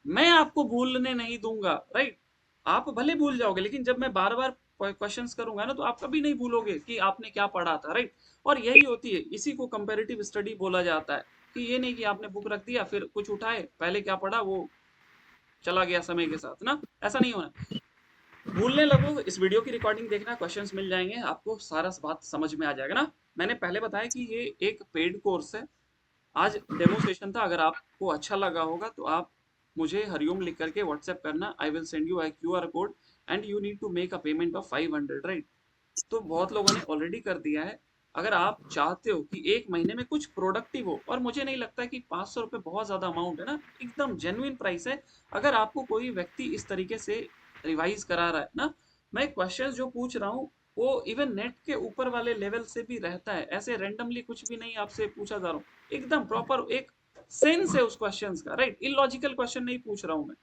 मैं आपको भूलने नहीं दूंगा, राइट? आप भले भूल जाओगे, लेकिन जब मैं बार बार क्वेश्चंस करूंगा ना, तो आप कभी नहीं भूलोगे कि आपने क्या पढ़ा था, राइट? और यही होती है, इसी को कंपैरेटिव स्टडी बोला जाता है, कि ये नहीं कि आपने बुक रख दिया फिर कुछ उठाए, पहले क्या पढ़ा वो चला गया समय के साथ ना। ऐसा नहीं होना। भूलने लगो, इस वीडियो की रिकॉर्डिंग देखना, क्वेश्चंस मिल जाएंगे, आपको सारा बात समझ में आ जाएगा ना। मैंने पहले बताया कि ये एक पेड कोर्स है, आज डेमो सेशन था। अगर आपको अच्छा लगा होगा तो आप मुझे हरिओम लिख करके व्हाट्सएप करना, I will send you a QR code and you need to make a payment of 500, right? तो बहुत लोगों ने ऑलरेडी कर दिया है। अगर आप चाहते हो कि 1 महीने में कुछ प्रोडक्टिव हो, और मुझे नहीं लगता कि 500 रुपये बहुत ज्यादा अमाउंट है ना, एकदम जेन्युइन प्राइस है। अगर आपको कोई व्यक्ति इस तरीके से रिवाइज करा रहा है ना, मैं क्वेश्चंस जो पूछ रहा हूँ वो इवन नेट के ऊपर वाले लेवल से भी रहता है, ऐसे रैंडमली कुछ भी नहीं आपसे पूछा जा रहा हूँ, एकदम प्रॉपर एक सेंस है उस क्वेश्चंस का, राइट? इलॉजिकल क्वेश्चन नहीं पूछ रहा हूँ मैं।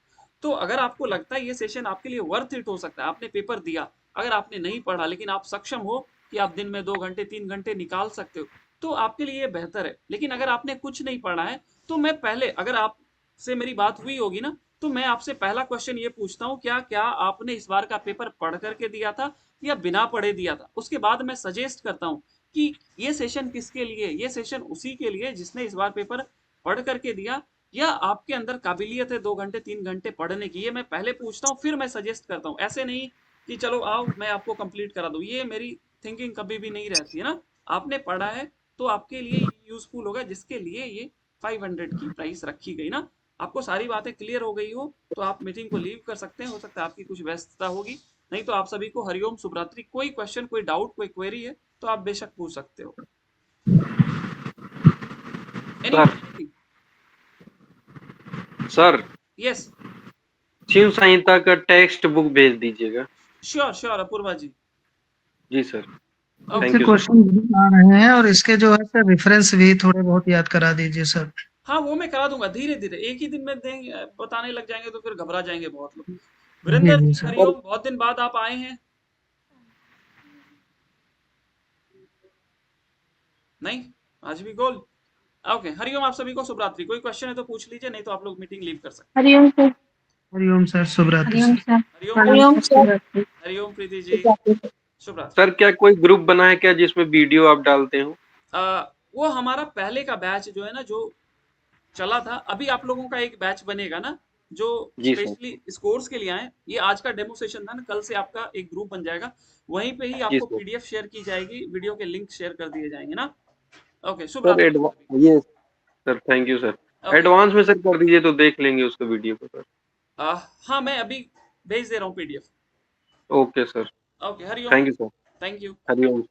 तो अगर आपको लगता है ये सेशन आपके लिए वर्थ इट हो सकता है, आपने पेपर दिया, अगर आपने नहीं पढ़ा लेकिन आप सक्षम हो कि आप दिन में 2 घंटे 3 घंटे निकाल सकते हो, तो आपके लिए ये बेहतर है। लेकिन अगर आपने कुछ नहीं पढ़ा है, तो मैं पहले, अगर आपसे मेरी बात हुई होगी ना, तो मैं आपसे पहला क्वेश्चन ये पूछता हूँ, क्या क्या आपने इस बार का पेपर पढ़ करके दिया था या बिना पढ़े दिया था? उसके बाद मैं सजेस्ट करता हूँ कि ये सेशन किसके लिए, ये सेशन उसी के लिए जिसने इस बार पेपर पढ़ करके दिया, या आपके अंदर काबिलियत है 2 घंटे 3 घंटे पढ़ने की। ये मैं पहले पूछता हूँ, फिर मैं सजेस्ट करता हूँ। ऐसे नहीं कि चलो आओ मैं आपको कंप्लीट करा दूँ, ये मेरी थिंकिंग कभी भी नहीं रहती है ना। आपने पढ़ा है तो आपके लिए यूजफुल होगा, जिसके लिए ये 500 की प्राइस रखी गई ना। आपको सारी बातें क्लियर हो गई हो तो आप मीटिंग को लीव कर सकते हैं। हो सकता है आपकी कुछ व्यस्तता होगी, नहीं तो आप सभी को हरिओम शुभरात्रि। कोई क्वेश्चन, कोई डाउट, कोई क्वेरी है तो आप बेशक पूछ सकते हो। सर यस, शिव संहिता का टेक्स्ट बुक भेज दीजिएगा। श्योर श्योर अपूर्वा जी। जी सर, इसके थैंक यू क्वेश्चन आ रहे हैं और इसके जो है सर रेफरेंस भी थोड़े बहुत याद करा दीजिए सर। हाँ वो मैं करा दूंगा धीरे धीरे, एक ही दिन में देंगे बताने लग जाएंगे तो फिर घबरा जाएंगे बहुत लोग। वीरेंद्र जी जी सर। हरिओम, बहुत दिन बाद आप आए हैं। नहीं, आज भी गोल। ओके, हरिओम आप सभी को शुभरात्रि। कोई क्वेश्चन है तो पूछ लीजिए, नहीं तो आप लोग मीटिंग लीव कर सकते हैं। हरिओम सर। हरिओम सर, शुभरात्रि सर। हरिओम हरिओम प्रीति जी, शुभरात्रि। सर, क्या कोई ग्रुप बना है क्या जिसमें वीडियो आप डालते हो? वो हमारा पहले का बैच जो है ना, जो चला था, अभी आप लोगों का एक बैच बनेगा ना जो जी सर। स्पेशली इस कोर्स के लिए आए। ये आज का डेमो सेशन था ना, कल से आपका एक ग्रुप बन जाएगा, वहीं पे ही जी आपको सर। पीडीएफ शेयर की जाएगी, वीडियो के लिंक शेयर कर दिए जाएंगे ना। ओके, शुभ सर रात्रि। ये sir, thank you sir. Okay, advance में सर कर दीजिए तो देख लेंगे उसका वीडियो को सर। हाँ मैं अभी भेज दे रहा हूँ PDF. Okay sir, okay, Hariom. Thank you sir. Thank you. Hariom.